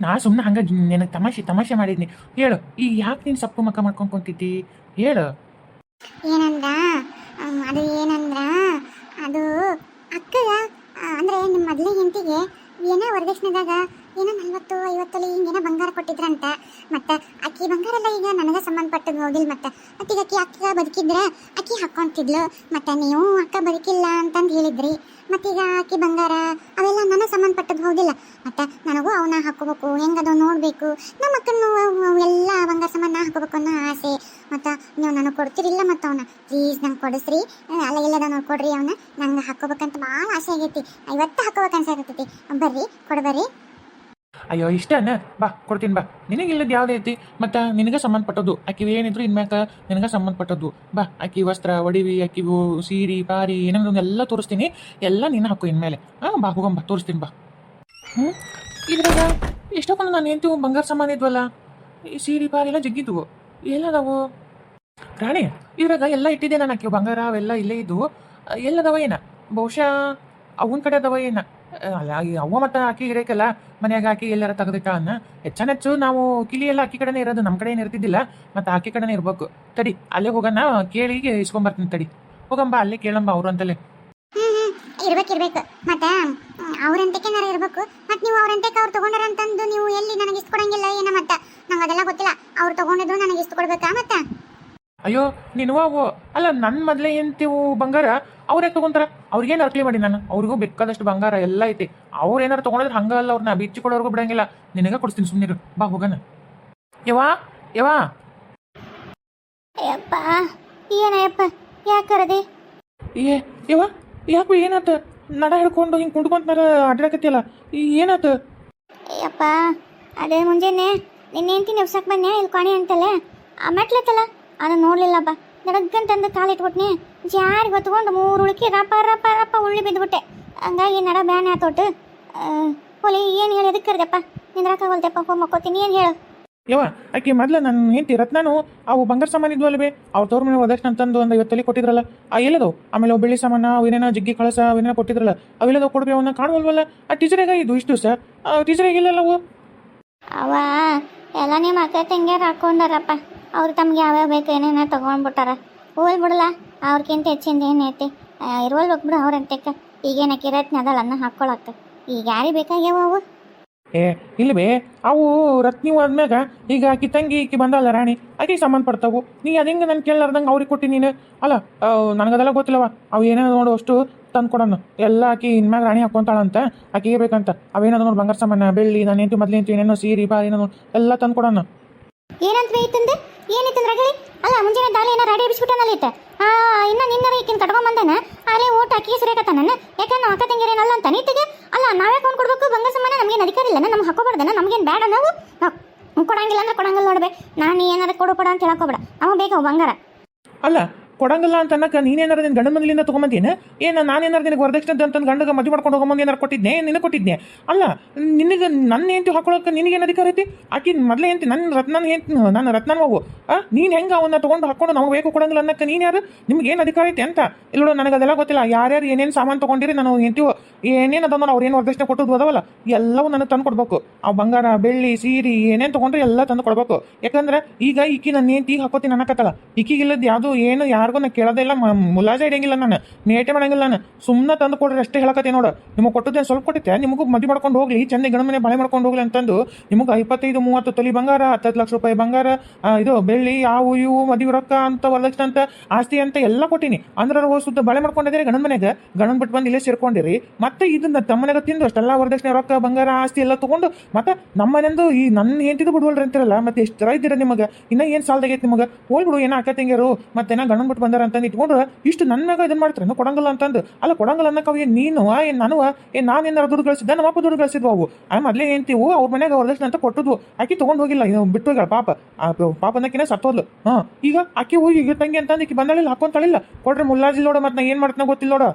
ನಾ ಸುಮ್ಮನೆ ಹಂಗೆ ನಿನಗೆ ತಮಾಷೆ ಮಾಡಿದ್ನಿ. ಹೇಳು ಈಗ ಯಾಕೆ ನೀನು ಸಪ್ಪು ಮಕ್ಕ ಮಾಡ್ಕೊಂಡು ಕುಂತಿದ್ದಿ ಹೇಳು. ಏನಂದ್ರ ಅದು ಏನಂದ್ರ ಅದು ಅಕ್ಕಗ ಅಂದ್ರೆ ನಿಮ್ಮ ಮೊದಲೇ ಹೆಂಡತಿಗೆ ಏನೋ ವರದಕ್ಷಿಣೆದಾಗ ಏನೋ 40-50 ತೊಲೆ ಹಿಂಗೇನೋ ಬಂಗಾರ ಕೊಟ್ಟಿದ್ರಂತ. ಮತ್ತೆ ಅಕ್ಕಿ ಬಂಗಾರ ಎಲ್ಲ ಈಗ ನನಗೆ ಸಂಬಂಧಪಟ್ಟದ್ದು ಹೌದಿಲ್ಲ. ಮತ್ತೆ ಮತ್ತೀಗ ಅಕ್ಕ ಬದುಕಿದ್ರೆ ಅಕ್ಕಿ ಹಾಕ್ಕೊಂತಿದ್ಲು. ಮತ್ತೆ ನೀವು ಅಕ್ಕ ಬದುಕಿಲ್ಲ ಅಂತಂದು ಹೇಳಿದ್ರಿ. ಮತ್ತೀಗ ಅಕ್ಕಿ ಬಂಗಾರ ಅವೆಲ್ಲ ನನಗೆ ಸಂಬಂಧಪಟ್ಟದ್ದು ಹೌದಿಲ್ಲ. ಮತ್ತೆ ನನಗೂ ಅವನ್ನ ಹಾಕೋಬೇಕು, ಹೆಂಗದು ನೋಡಬೇಕು, ನಮ್ಮ ಅಕ್ಕನ್ನು ಎಲ್ಲ ಬಂಗಾರ ಸಾಮಾನು ನಾ ಹಾಕೋಬೇಕು ಅನ್ನೋ ಆಸೆ. ಮತ್ತು ನೀವು ನನಗೆ ಕೊಡ್ತೀರಿಲ್ಲ, ಮತ್ತು ಅವನ್ನ ಪ್ಲೀಸ್ ನಂಗೆ ಕೊಡಿಸ್ರಿ, ಅಲ್ಲ ಇಲ್ಲದ ನೋಡ್ಕೊಡ್ರಿ, ಅವನ್ನ ನಂಗೆ ಹಾಕೋಬೇಕಂತ ಭಾಳ ಆಸೆ ಆಗೈತಿ. ಇವತ್ತು ಹಾಕೋಬೇಕು ಅನ್ಸಾಕತ್ತೈತಿ. ಬರ್ರಿ ಕೊಡ್ಬರ್ರಿ. ಅಯ್ಯೋ ಇಷ್ಟನ ಬಾ ಕೊಡ್ತೀನಿ ಬಾ. ನಿನಗಿಲ್ಲದ ಯಾವ್ದು ಐತಿ ಮತ್ತು ನಿನಗೆ ಸಂಬಂಧಪಟ್ಟದ್ದು ಆಕಿವು ಏನಿದ್ರು ಇನ್ಮ್ಯಾಕ ನಿನಗೆ ಸಂಬಂಧಪಟ್ಟದ್ದು ಬಾ. ಆಕಿ ವಸ್ತ್ರ ಒಡಿವಿ ಆಕಿವು ಸೀರೆ ಪಾರಿ ಏನೇನು ಎಲ್ಲ ತೋರಿಸ್ತೀನಿ, ಎಲ್ಲ ನೀನು ಹಾಕು ಇನ್ಮೇಲೆ. ಬಾ ಹೋಗಂಬ ತೋರಿಸ್ತೀನಿ ಬಾ. ಇದ್ರಾಗ ಎಷ್ಟೊಂದು ನಾನು ಏನ್ತೀವಿ ಬಂಗಾರ ಸಾಮಾನು ಇದ್ವಲ್ಲ, ಈ ಸೀರೆ ಪಾರಿ ಎಲ್ಲ ಜಗ್ಗಿದ್ವು, ಎಲ್ಲದವು ರಾಣಿ? ಇದ್ರಾಗ ಎಲ್ಲ ಇಟ್ಟಿದ್ದೆ ನಾನು. ಆಕಿವು ಬಂಗಾರ ಅವೆಲ್ಲ ಇಲ್ಲೇ ಇದ್ವು. ಎಲ್ಲದವ ಏನ ಬಹುಶಃ ಅವನ ಕಡೆ ಅದಾವ ಏನ. ಅಲ್ಲ ಅವ್ವ ಮತ್ತು ಆಕಿ ಇರಬೇಕಲ್ಲ ಮನ್ಯಾಗ, ಆಕಿ ಎಲ್ಲಾರ ತೆಗೆದಿಟ್ಟ ಅನ್ನ. ಹೆಚ್ಚು ನಾವು ಕಿಲಿ ಎಲ್ಲ ಆಕಿ ಕಡೆನೇ ಇರೋದು, ನಮ್ಮ ಕಡೆ ಏನು ಇರ್ತಿದ್ದಿಲ್ಲ. ಮತ್ತು ಆಕಿ ಕಡೆನೇ ಇರ್ಬೇಕು. ತಡಿ ಅಲ್ಲೇ ಹೋಗೋಣ, ಕೇಳಿ ಇಸ್ಕೊಂಬರ್ತೀನಿ. ತಡಿ ಹೋಗಂಬ, ಅಲ್ಲೇ ಕೇಳಂಬ ಅವ್ರು ಅಂತಲೇ. ಇರ್ಬೇಕು ಮತ್ತೆ ಅವ್ರಂತಕ್ಕೇನಾರ ಇರ್ಬೇಕು. ಮತ್ತೆ ನೀವು ಅವ್ರಂತಕ್ಕೆ ಅವ್ರು ತಗೊಂಡಾರ ಅಂತಂದು ನೀವು ಎಲ್ಲಿ ನನಗೆ ಇಷ್ಟು ಕೊಡಂಗಿಲ್ಲ ಏನ? ಮತ್ತೆ ನಂಗೆ ಅದೆಲ್ಲ ಗೊತ್ತಿಲ್ಲ. ಅವ್ರು ತಗೊಂಡಿದ್ರು ನನಗೆ ಇಷ್ಟು ಕೊಡ್ಬೇಕಾ? ಮತ್ತೆ ಅಯ್ಯೋ ನೀನುವ ಅಲ್ಲ, ನನ್ನ ಮೊದಲೇ ಎಂತೀವು ಬಂಗಾರ ಅವ್ರೇ ತೊಗೊಂತಾರ. ಅವ್ರಿಗೇನು ಅರ್ಕ್ಲಿ ಮಾಡಿ ನಾನು, ಅವ್ರಿಗೂ ಬೇಕಾದಷ್ಟು ಬಂಗಾರ ಎಲ್ಲ ಐತಿ. ಅವ್ರು ಏನಾರು ತೊಗೊಂಡ್ರೆ ಹಂಗಲ್ಲ, ಅವ್ರನ್ನ ಬಿಚ್ಚಿ ಕೊಡೋರ್ಗೂ ಬಿಡಂಗಿಲ್ಲ. ನಿನಗೆ ಕೊಡಿಸ್ತೀನಿ, ಸುಮ್ಮನಿರು ಬಾ ಹೋಗೋಣ. ಯವಾ ಯವಾ ಅಯ್ಯಪ್ಪ ಏನಯ್ಯಪ್ಪ ಯಾಕರದೆ? ಯವ ಯಾಕೆ ಏನಾತ? ನಡ ಹಿಡ್ಕೊಂಡು ಹಿಂಗೆ ಕುಂಡ್ಕೊಂತಾರ ಅಡ್ಡಾಕತ್ತಿಯಲ್ಲ, ಏನಾತ? ಅಯ್ಯಪ್ಪ ಅದೇ ಮುಂಜಾನೆ ನಿನ್ನೆ ಎಂತೀನಿ ಎಬ್ಸಕ್ಕೆ ಬನ್ನಿ ಇಲ್ಲಿ ಕಾಣಿ ಅಂತಲ್ಲ ಆ ಮೆಟ್ಲತ್ತಲ್ಲ, ಅದನ್ನು ನೋಡ್ಲಿಲ್ಲಪ್ಪ. ನಡಗಂತಂದು ಕಾಲಿಟ್ಬಿಟ್ನಿ, ಜಾರಿಗೆ ಹೊತ್ಕೊಂಡು 3 ಉಳ್ಕಿ ರಪ್ಪ ರಪ್ಪ ರಪ್ಪ ಉಳ್ಳಿ ಬಿದ್ದುಬಿಟ್ಟೆ. ಹಂಗಾಗಿ ನಡ ಬ್ಯಾನೆ ಆತೋಟು. ಹೋಲಿ ಏನು ಹೇಳಿ ಅದಕ್ಕೆ ಕರೆದಪ್ಪ, ನಿಂದ್ರಾಕಾಗಲ್ತಪ್ಪ, ಹೋಗಿ ಮಕ್ಕೋತೀನಿ. ಏನು ಹೇಳು? ಯವ ಆಕೆ ಮೊದ್ಲು ನನ್ನ ಹೆಂಡತಿ ರತ್ನಾನು ಅವು ಬಂಗಾರ ಸಾಮಾನು ಇದ್ವು ಅಲ್ವೇ, ಅವ್ರ ತವ್ರ ಮನೆ ವರದಕ್ಷಿಣೆ ಅಂತಂದು ಒಂದು 50 ತೊಲೆ ಕೊಟ್ಟಿದ್ರಲ್ಲ, ಎಲ್ಲದವು. ಆಮೇಲೆ ಅವು ಬೆಳ್ಳಿ ಸಾಮಾನು ಅವೇನೇನೋ ಜಗ್ಗಿ ಕಳಸ ಅವೇನೇನೋ ಕೊಟ್ಟಿದ್ರಲ್ಲ, ಅವೆಲ್ಲದವು ಕೊಡ್ಬೇ. ಅವನ್ನ ಕಾಣುವಲ್ವಲ್ಲ. ಆ ಟೀಚರಾಗ ಇದು ಇಷ್ಟು ಸರ್, ಟೀಚರಾಗ ಇಲ್ಲಲ್ಲ ಅವು. ಅವ ಎಲ್ಲ ನಿಮ್ಮ ಅಕ್ಕ ತಂಗಿಯಾರು ಹಾಕ್ಕೊಂಡಾರಪ್ಪ. ಅವ್ರು ತಮ್ಗೆ ಯಾವ್ಯಾವ ಬೇಕು ಏನೇನೋ ತೊಗೊಂಡ್ಬಿಟ್ಟಾರ. ಹೋಲ್ ಬಿಡಲ್ಲ, ಅವ್ರಿಗಿಂತ ಹೆಚ್ಚಿಂದ ಏನೈತಿ ಇರುವಲ್ ಬಿಡು ಅವ್ರಂತಕ್ಕ. ಈಗೇನು ಕಿರತ್ನ ಅದಲ್ಲ ಅನ್ನ ಹಾಕ್ಕೊಳಕ್ಕ. ಈಗ ಯಾರಿಗೆ ಬೇಕಾಗ್ಯಾವ ಅವು? ಇಲ್ವೇ ಅವು ರತ್ನಿವು ಆದ್ಮ್ಯಾಗ ಈಗ ಆಕಿ ತಂಗಿ ಈಕಿ ಬಂದಲ್ಲ ರಾಣಿ, ಆಕೆಗೆ ಸಂಬಂಧಪಡ್ತಾವು. ನೀ ಅದು ಹೆಂಗೆ ನಾನು ಕೇಳಲಾರ್ದಂಗೆ ಅವ್ರಿಗೆ ಕೊಟ್ಟು ನೀನು ಅಲ್ಲ. ನನಗದೆಲ್ಲ ಗೊತ್ತಿಲ್ಲವ. ಅವು ಏನೇನು ನೋಡು ಅಷ್ಟು ತಂದು ಕೊಡೋಣ ಎಲ್ಲ. ಆಕಿ ಇನ್ಮ್ಯಾಗ ರಾಣಿ ಹಾಕ್ಕೊಂತಾಳಂತ, ಆಕೆಗೆ ಬೇಕಂತ. ಅವೇನೋ ನೋಡಿ ಬಂಗಾರ ಸಾಮಾನು ಬೆಳ್ಳಿ ನಾನು ಎಂಟು ಮೊದಲು ಏನೇನೋ ಸೀರೆ ಬಾ ಏನೋ ಎಲ್ಲ ತಂದು ಕೊಡೋಣ. ಏನಂತ ಬೇಯ್ತಂದೆ? ಏನಿತ್ತಂದ್ರೆ ರಗಳಿ ಅಲ್ಲ ಮುಂಜಾನೆ ದಾಳಿ ಏನೋ ರಾಡಿ ಬಿಸ್ಬಿಟ್ಟನಲ್ಲ ಇತ್ತ. ಇನ್ನು ನಿನ್ನರ ಈಕಿನ ಕಟ್ಕೊಂಬಂದಾನ ಅಲ್ಲೇ ಓಟ್ ಅಕ್ಕಿಗೆ ಸರಿಯಾಕತ್ತ ನಾನು. ಯಾಕಂದ್ರೆ ನಾವು ಅಕ್ಕ ತಂಗಿರೇನಲ್ಲ ಅಂತ ನೀತಿಗೆ ಅಲ್ಲ. ನಾವೇ ಕೊಂಡು ಕೊಡ್ಬೇಕು ಬಂಗಾರ ಸಾಮಾನು? ನಮಗೇನು ಅಧಿಕಾರ ಇಲ್ಲ, ನಮ್ಗೆ ಹಾಕೋಬಾರ್ದನ? ನಮಗೇನು ಬೇಡ? ನಾವು ಕೊಡಂಗಿಲ್ಲ ಅಂದ್ರೆ ಕೊಡಂಗಿಲ್ಲ ನೋಡ್ಬೇ. ನಾನು ಏನಾರ ಕೊಡ ಅಂತ ಹೇಳಕೋಬೇಡ. ನಮಗೆ ಬೇಕಾವು ಬಂಗಾರ. ಅಲ್ಲ ಕೊಡಂಗಿಲ್ಲ ಅಂತ ಅನ್ನಕ್ಕೆ ನೀನೇನಾರ ನಿನ್ನ ಗಂಡ ಮನೆಯಿಂದ ತೊಗೊಂಬಂದೇನೆ ಏನು? ನಾನೇನಾರು ನಿನಗೆ ವರದಕ್ಷಿಣೆ ಅಂತಂದು ಗಂಡಗೆ ಮದುವೆ ಮಾಡ್ಕೊಂಡು ಹೋಗೋಮಂದು ಏನಾರು ಕೊಟ್ಟಿದ್ದೆ? ನಿನಗೆ ಕೊಟ್ಟಿದ್ದೆ ಅಲ್ಲ. ನಿನಗೆ ನನ್ನ ಹೆಂಡತಿ ಹಾಕೊಳ್ಳೋಕೆ ನಿನಗೇನು ಅಧಿಕಾರ ಐತಿ? ಆಕಿ ಮೊದಲೇ ಹೆಂಡತಿ ನನ್ನ ರತ್ನನ ಹೋಗು. ನೀನು ಹೆಂಗೆ ಅವನ್ನ ತೊಗೊಂಡು ಹಾಕೊಂಡು ನಮಗೆ ಬೇಕು ಕೊಡಂಗಿಲ್ಲ ಅನ್ನಕ್ಕೆ ನೀನು ಯಾರು? ನಿಮ್ಗೆ ಏನು ಅಧಿಕಾರ ಐತಿ ಅಂತ? ಇಲ್ಲೋ ನನಗೆ ಅದೆಲ್ಲ ಗೊತ್ತಿಲ್ಲ. ಯಾರ್ಯಾರು ಏನೇನು ಸಾಮಾನು ತೊಗೊಂಡಿರಿ ನಾನು ಹೆಂಡತಿವು ಏನೇನು ಅದನ್ನು ಅವ್ರು ಏನು ವರದಕ್ಷಿಣೆ ಕೊಟ್ಟದ್ದು ಅದಾವಲ್ಲ ಎಲ್ಲವೂ ನನಗೆ ತಂದು ಕೊಡ್ಬೇಕು. ಆ ಬಂಗಾರ ಬೆಳ್ಳಿ ಸೀರೆ ಏನೇನು ತೊಗೊಂಡ್ರೆ ಎಲ್ಲ ತಂದು ಕೊಡ್ಬೇಕು. ಯಾಕಂದ್ರೆ ಈಗ ಈಕಿ ನನ್ನ ಹೆಂಡತಿ ಹಾಕೋತೀನಿ ಅನ್ನಕತ್ತಲ್ಲ. ಈಕಿಗಿಲ್ಲದ ಯಾವುದು ಏನು ಯಾರಿಗೂ ನಾನು ಕೇಳೋದೇ ಇಲ್ಲ, ಮುಲಾಜೆ ಇಡಂಗಿಲ್ಲ, ನಾನು ಮೇಟೆ ಮಾಡಂಗಿಲ್ಲ. ನಾನು ಸುಮ್ಮನೆ ತಂದು ಕೊಡ್ರಿ ಅಷ್ಟೇ ಹೇಳಕತ್ತೀನಿ ನೋಡು. ನಿಮಗೆ ಕೊಟ್ಟದ್ದೇನು ಸ್ವಲ್ಪ ಕೊಟ್ಟಿತ್ತೆ? ನಿಮಗೂ ಮದುವೆ ಮಾಡ್ಕೊಂಡು ಹೋಗ್ಲಿ, ಚೆಂದ ಗಂಡ ಮನೆ ಬಾಳೆ ಮಾಡ್ಕೊಂಡು ಹೋಗ್ಲಿ ಅಂತಂದು ನಿಮಗೆ 25-30 ತೊಲಿ ಬಂಗಾರ, 10 ಲಕ್ಷ ರೂಪಾಯಿ ಬಂಗಾರ, ಇದು ಬೆಳ್ಳಿ, ಯಾವು ಇವು ಮದುವೆ ರೊಕ್ಕ ಅಂತ ವರದಕ್ಷಿಣೆ ಅಂತ ಆಸ್ತಿ ಅಂತ ಎಲ್ಲ ಕೊಟ್ಟಿನಿ. ಅಂದ್ರೆ ಸುತ್ತ ಬಾಳೆ ಮಾಡ್ಕೊಂಡಿದ್ದೀರಿ ಗಂಡನ ಮನೆಗೆ. ಗಂಡನ ಬಿಟ್ಟು ಬಂದು ಇಲ್ಲೇ ಸೇರ್ಕೊಂಡಿರಿ. ಮತ್ತೆ ಇದನ್ನ ತಮ್ಮನೆಗೆ ತಿಂದು ಅಷ್ಟೆಲ್ಲ ವರದಕ್ಷಿಣೆ ರೊಕ್ಕ ಬಂಗಾರ ಆಸ್ತಿ ಎಲ್ಲ ತೊಗೊಂಡು ಮತ್ತೆ ನಮ್ಮ ಮನೆಯಂದು ಈ ನನ್ನ ಹೆಂಡತಿದು ಬಿಡುವಲ್ರಿ ಅಂತಿರಲ್ಲ. ಮತ್ತೆ ಎಷ್ಟು ಥರ ಇದ್ದೀರ ನಿಮಗೆ? ಇನ್ನೂ ಏನು ಸಾಲದಾಗೈತೆ ನಿಮಗೆ? ಹೋಗ್ಬಿಡು. ಏನೋ ಅಕ್ಕ ತಂಗಿಯರು ಮತ್ತೇನೋ ಗಂಡನ ಬಿಟ್ಟು ಬಂದಾರ ಅಂತ ಇಟ್ಕೊಂಡ್ರೆ ಇಷ್ಟು ನನ್ನ ಮ್ಯಾಗ ಇದನ್ನು ಮಾಡ್ತಾರೆ ಕೊಡಂಗಿಲ್ಲ ಅಂತಂದು. ಅಲ್ಲ ಕೊಡಂಗಿಲ್ಲ ಅನ್ನಕ್ಕೆ ನೀನು ಏನು ನಾನು ನಾನು ಏನಾರು ದುಡ್ಡು ಗಳಿಸಿದ್ದೆ? ನಮ್ಮ ಅಪ್ಪ ದುಡ್ಡು ಗಳಿಸಿದ್ವು. ಅವು ಮೊದಲೇ ಹೆಂಡ್ತಿವು ಅವ್ರ ಮನೆಗೆ ವರದಕ್ಷಿಣೆ ಅಂತ ಕೊಟ್ಟದ್ದು. ಆಕಿ ತೊಗೊಂಡು ಹೋಗಿಲ್ಲ, ಬಿಟ್ಟು ಹೋಗ್ಯಾಳ ಪಾಪ. ಪಾಪ ಅನ್ನಕ್ಕಿನ ಸತ್ತೋದ್ಲು. ಈಗ ಆಕಿ ಹೋಗಿ ಈಗ ತಂಗಿ ಅಂತಂದು ಈಕಿ ಬಂದಾಳಿಲ್ಲ, ಹಾಕೊಂತಾಳಿಲ್ಲ. ಕೊಡ್ರಿ ಮುಲ್ಲಾಜಿಲ್ ನೋಡು. ಮತ್ತೆ ನಾ ಏನು ಮಾಡ್ತಾನೆ ಗೊತ್ತಿಲ್ಲ ನೋಡು.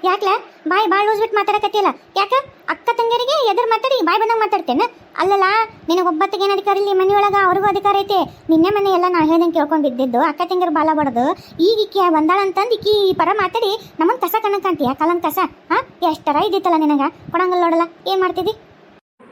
ಯಾಕ್ಲ ಬಾಯ್ ಬಾಳ್ ಲೂಸ್ ಬಿಟ್ಟು ಮಾತಾಡಕತ್ತಿಲ್ಲ? ಯಾಕೆ ಅಕ್ಕ ತಂಗಿಯರಿಗೆ ಎದುರು ಮಾತಾಡಿ ಬಾಯ್ ಬಂದಂಗೆ ಮಾತಾಡ್ತೇನೆ? ಅಲ್ಲಲ್ಲ ನಿನಗೊಬ್ಬತ್ತಿಗೆ ಏನು ಅಧಿಕಾರ ಇಲ್ಲಿ ಮನೆಯೊಳಗ ಅವ್ರಿಗೂ ಅಧಿಕಾರ ಐತೆ. ನಿನ್ನೆ ಮನೆ ಎಲ್ಲ ನಾ ಹೇಳ್ದಂಗೆ ಕೇಳ್ಕೊಂಡು ಬಿದ್ದಿದ್ದು ಅಕ್ಕ ತಂಗಿರು ಬಾಲ ಬಡದು ಈಗ ಈಕಿ ಬಂದಾಳಂತಂದು ಈಕಿ ಪರ ಮಾತಾಡಿ ನಮ್ಮನ್ನು ಕಸ ಕಣಕಂತೀಯ ಕಲನ್ ಕಸ. ಹಾಂ ಎಷ್ಟರ ಇದ್ದಿತ್ತಲ್ಲ ನಿನಗೆ ಕೊಡಂಗಲ್ಲ ನೋಡಲ್ಲ ಏನು ಮಾಡ್ತಿದ್ದಿ?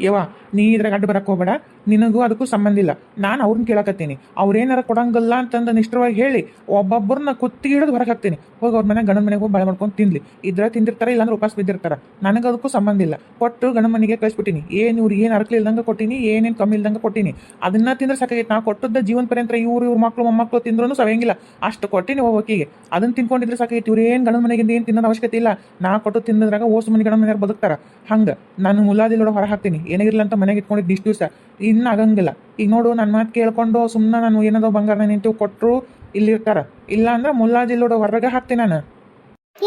ಯವ್ವ ನೀ ಇದ್ರಾಗ ಅಡ್ಡ ಬರಕ್ಕೆ ಹೋಗ್ಬೇಡ, ನಿನಗೂ ಅದಕ್ಕೂ ಸಂಬಂಧ ಇಲ್ಲ. ನಾನು ಅವ್ರನ್ನ ಕೇಳಕತ್ತೀನಿ, ಅವ್ರೇನಾರ ಕೊಡಂಗಿಲ್ಲ ಅಂತಂದು ನಿಷ್ಠವಾಗಿ ಹೇಳಿ ಒಬ್ಬೊಬ್ಬರನ್ನ ಕುತ್ತಿಗೆ ಹಿಡಿದು ಹೊರಗೆ ಹಾಕ್ತೀನಿ. ಹೋಗಿ ಅವ್ರ ಮನೆ ಗಂಡನ ಮನೆಗೆ ಹೋಗಿ ಬಾಳೆ ಮಾಡ್ಕೊಂಡು ತಿನ್ಲಿ. ಇದ್ರ ತಿಂದಿರ್ತಾರೆ, ಇಲ್ಲಾಂದ್ರೆ ಉಪವಾಸ ಬಿದ್ದಿರ್ತಾರೆ. ನನಗೆ ಅದಕ್ಕೂ ಸಂಬಂಧ ಇಲ್ಲ. ಕೊಟ್ಟು ಗಂಡನ ಮನೆಗೆ ಕಳಿಸ್ಬಿಟ್ಟಿನಿ. ಏನು ಇವ್ರು ಏನು ಅರಕಲಿ ಇಲ್ದಂಗೆ ಕೊಟ್ಟಿನಿ, ಏನೇನು ಕಮ್ಮಿ ಇಲ್ದಂಗೆ ಕೊಟ್ಟಿನಿ. ಅದನ್ನ ತಿಂದ್ರೆ ಸಾಕಾಗೈತೆ. ನಾ ಕೊಟ್ಟದ್ದ ಜೀವನ ಪರ್ಯಂತ ಇವ್ರ ಮಕ್ಕಳು ಮೊಮ್ಮಕ್ಕಳು ತಿಂದ್ರೂ ಸವೆಯಂಗಿಲ್ಲ. ಅಷ್ಟು ಕೊಟ್ಟಿನಿ ಒಬ್ಬಕಿಗೆ. ಅದನ್ನ ತಿನ್ಕೊಂಡಿದ್ರೆ ಸಾಕಾಗೈತಿ. ಇವ್ರು ಏನು ಗಂಡನ ಮನೆಗಿಂದ ಏನು ತಿನ್ನೋದು ಅವಶ್ಯಕತೆ ಇಲ್ಲ. ನಾ ಕೊಟ್ಟು ತಿನ್ನೋದ್ರಾಗ ಓಸು ಮನೆ ಗಂಡನ ಮನೆಯಾರು ಬದುಕ್ತಾರ. ಹಂಗೆ ನಾನು ಮುಲಾದಿಲೋಡ ಹೊರ ಹಾಕ್ತೀನಿ. ಏನಾಗಿರ್ಲ ಅಂತ ಮನೆಗೆ ಇಟ್ಕೊಂಡಿದ್ದು ಇಷ್ಟು ದಿವಸ ಇನ್ನು ಆಗಂಗಿಲ್ಲ. ಈಗ ನೋಡು, ನನ್ನ ಮಾತು ಕೇಳ್ಕೊಂಡು ಸುಮ್ಮನೆ ನಾನು ಏನದೋ ಬಂಗಾರ ನಿಂತು ಕೊಟ್ಟರು ಇಲ್ಲಿರ್ತಾರ. ಇಲ್ಲ ಅಂದ್ರೆ ಮುಲ್ಲಾಜಿಲ್ಲೋಡ ಹೊರಗೆ ಹಾಕ್ತೀನಿ ನಾನು.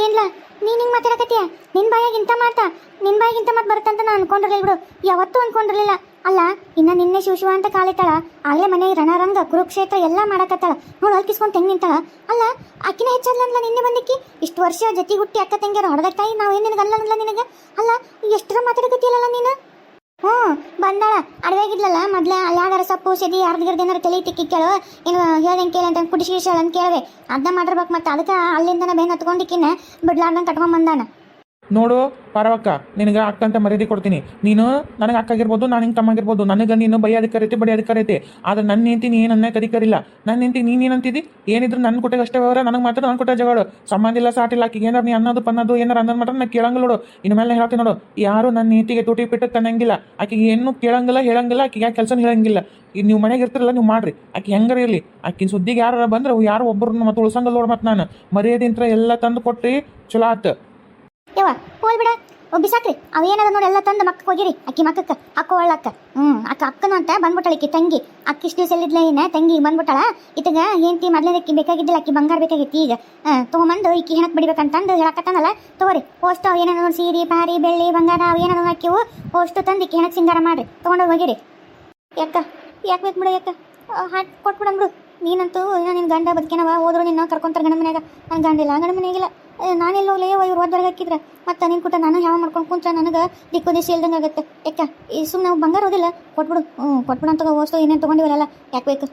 ಏನ್ಲ ನೀನ್ ಹಿಂಗ್ ಮಾತಾಡಕತ್ತೀಯ? ನಿನ್ ಬಾಯಾಗ ಇಂಥ ಮಾತಾ, ನಿನ್ ಬಾಯಾಗ ಇಂಥ ಮಾತು ಬರುತ್ತಂತ ನಾನು ಅನ್ಕೊಂಡಿರ್ಲಿಲ್ಲ ಬಿಡು. ಯಾವತ್ತೂ ಅನ್ಕೊಂಡಿರ್ಲಿಲ್ಲ. ಅಲ್ಲ ಇನ್ನ ನಿನ್ನೆ ಶಿವ ಅಂತ ಕಾಲಿತ್ತಾಳ. ಆಗ್ಲೇ ಮನೆ ರಣರಂಗ ಕುರುಕ್ಷೇತ್ರ ಎಲ್ಲ ಮಾಡಕತ್ತಾಳ. ನೋಡು ಅಲ್ಕಿಸ್ಕೊಂಡು ತೆಂಗ್ ನಿಂತಾಳ. ಅಲ್ಲ ಅಕ್ಕಿನ ಹೆಚ್ಚಲ್ಲ ನಿನ್ನೆ ಬಂದಿಕ್ಕಿ. ಇಷ್ಟು ವರ್ಷ ಜೊತೆ ಹುಟ್ಟಿ ಅಕ್ಕ ತಂಗಿಯರು ಹೊಡೆದಕ್ಕಾಯಿ ನಾವು ಏನು ನಿನಗೆ ಅಲ್ಲ ನಿನಗೆ. ಅಲ್ಲ ಎಷ್ಟರ ಮಾತಾಡಕತ್ತಿಯಲ್ಲ ನೀನು? ಹ್ಞೂ ಬಂದಾಳ. ಅಡವಾಗಿದ್ಲಲ್ಲ ಮೊದ್ಲ ಯಾವ್ದಾರ ಸೊಪ್ಪು ಸೆದಿ ಅರ್ಧಗಿರ್ದೇನಾರು ತಲೆ ತಿಕ್ಕಿ ಕೇಳು. ಏನು ಹೇಳ್ದಂಗೆ ಕೇಳಿ ಅಂತ ಕುಡಿಸಿ ಅಂತ ಕೇಳವೆ. ಅದನ್ನ ಮಾಡಿರ್ಬೇಕು. ಮತ್ತೆ ಅದಕ್ಕೆ ಅಲ್ಲಿಂದನ ಬೇನ್ ಹತ್ಕೊಂಡಿಕ್ಕಿನ್ನ ಬಿಡ್ಲಾರ್ದಂಗೆ ಕಟ್ಕೊಂಡ್ ಬಂದಾನ. ನೋಡು ಪಾರವಕ್ಕ, ನಿನಗೆ ಅಕ್ಕ ಅಂತ ಮರ್ಯಾದೆ ಕೊಡ್ತೀನಿ. ನೀನು ನನಗೆ ಅಕ್ಕ ಆಗಿರ್ಬೋದು, ನಾನು ಹಿಂಗೆ ತಮ್ಮ ಆಗಿರ್ಬೋದು. ನನಗೆ ನೀನು ಬೈ ಅಧಿಕಾರ ಐತಿ, ಬಡಿ ಅಧಿಕಾರ ಐತಿ. ಆದ್ರೆ ನನ್ನ ನಿಂತಿ ನೀನು ನನ್ನ ಅಧಿಕಾರಿಲ್ಲ. ನನ್ನ ನಿಂತಿ ನೀನು ಏನಂತಿದ್ದಿ? ಏನಿದ್ರು ನನ್ನ ಕೊಟ್ಟೆ ಅಷ್ಟೇ ವ್ಯವಹಾರ. ನನಗೆ ಮಾತ್ರ ನನ್ನ ಕೊಟ್ಟೆ ಜಗಳು. ಸಂಬಂಧ ಇಲ್ಲ, ಸಾಟಿಲ್ಲ. ಆಕಿಗೆ ಏನಾರು ನೀ ಅನ್ನೋದು ಪನ್ನೋದು ಏನಾರು ಅನ್ನೋದು ಮಾತ್ರ ನಾನು ಕೇಳಂಗಿಲ್ಲ ನೋಡು. ಇನ್ನು ಮೇಲೆ ಹೇಳ್ತೀನಿ ನೋಡು, ಯಾರು ನನ್ನ ನೀತಿಗೆ ತೂಟಿ ಬಿಟ್ಟು ತನ್ನಂಗಿಲ್ಲ. ಆಕಿಗೆ ಏನು ಕೇಳಂಗಿಲ್ಲ, ಹೇಳಂಗಿಲ್ಲ. ಆಕಿಗೆ ಯಾಕೆ ಕೆಲಸ ಹೇಳಂಗಿಲ್ಲ. ಈಗ ನೀವು ಮನೆಗೆ ಇರ್ತಿರಲ್ಲ, ನೀವು ಮಾಡ್ರಿ. ಆಕೆ ಹೆಂಗಾರ ಇರಲಿ. ಆಕಿನ ಸುದ್ದಿಗೆ ಯಾರು ಬಂದ್ರೆ ಯಾರು ಒಬ್ಬರನ್ನ ಮತ್ತೆ ಉಳ್ಸಂಗಲ್ಲ ನೋಡು. ಮತ್ತೆ ನಾನು ಮರ್ಯಾದೆ ಅಂತ ಎಲ್ಲ ತಂದು ಕೊಟ್ಟು ಚಲೋ ಆತು. ಯವ್ವ ಹೋಲ್ಬಿಡ ಬಿಸಾಕ್ರಿ. ಅವೇನದ ನೋಡಿ ಎಲ್ಲ ತಂದು ಮಕ್ಕ ಹೋಗಿರಿ. ಅಕ್ಕಿ ಮಕ್ಕಕ್ಕೆ ಹಾಕೋಳ್ಳಕ್ಕ. ಅಕ್ಕನು ಅಂತ ಬಂದ್ಬಿಟ್ಟಾಳ ಈಕಿ ತಂಗಿ. ಅಕ್ಕಿ ಇಷ್ಟು ದಿವಸ ಎಲ್ಲಿದ್ಲ ಏನ ತಂಗಿ ಬಂದ್ಬಿಟ್ಟಾಳ. ಇತಗ ಏನ್ತಿ ಮೊದ್ಲೇದಕ್ಕಿ ಬೇಕಾಗಿದ್ದಿಲ್ಲ. ಅಕ್ಕಿ ಬಂಗಾರ ಬೇಕಾಗಿತ್ತು. ಈಗ ತೊಗೊಂಬಂದು ಈಕಿ ಹೆಣಕ್ ಬಿಡ್ಬೇಕಂತಂದು ಹೇಳಕತ್ತಾನಲ್ಲ. ತಗೋರಿ ಪೋಸ್ಟ್ ಅವು ಏನೇನೋ ಸೀರೆ ಪಾರಿ ಬೆಳ್ಳಿ ಬಂಗಾರ ಅವು ಏನೇನೋ ಹಾಕಿವು. ಪೋಸ್ಟ್ ತಂದು ಈಕಿ ಹೆಣಕ್ ಸಿಂಗಾರ ಮಾಡ್ರಿ, ತೊಗೊಂಡೋಗಿ ಹೋಗಿರಿ. ಯಾಕೆ ಬೇಕು ಬಿಡು, ಯಾಕೆ ಹಾಕಿ ಕೊಟ್ಬಿಡಂಬಿಡು. ನೀನಂತೂ ಏನೋ ನಿನ್ನ ಗಂಡ ಬದುಕೇನವ ಹೋದ್ರು ನಿನ್ನ ಕರ್ಕೊಂತಾರೆ ಗಂಡ ಮನ್ಯಾಗ. ನನ್ನ ಗಂಡಿಲ್ಲ, ಗಂಡ ಮನೆಯಾಗಿಲ್ಲ. ನಾನೆಲ್ಲೋಗ್ಲೇ ಇವ್ರು ಓದ್ದೊಳಗೆ ಹಾಕಿದ್ರೆ ಮತ್ತೆ ನಿನ್ನ ಕೂಟ ನಾನು ಯಾವ ಮಾಡ್ಕೊಂಡು ಕುಂತ್ರೆ ನನಗೆ ದಿಕ್ಕು ದಿಶೆ ಇಲ್ದಂಗೆ ಆಗುತ್ತೆ. ಯಾಕೆ ಈ ಸುಮ್ಮನೆ ಬಂಗಾರ ಓದಿಲ್ಲ ಕೊಟ್ಬಿಡು. ಕೊಟ್ಬಿಡು ಅಂತ ಓದಿಸೋ ಏನೇನು ತೊಗೊಂಡಿವಲ್ಲ ಯಾಕೆ ಬೇಕು.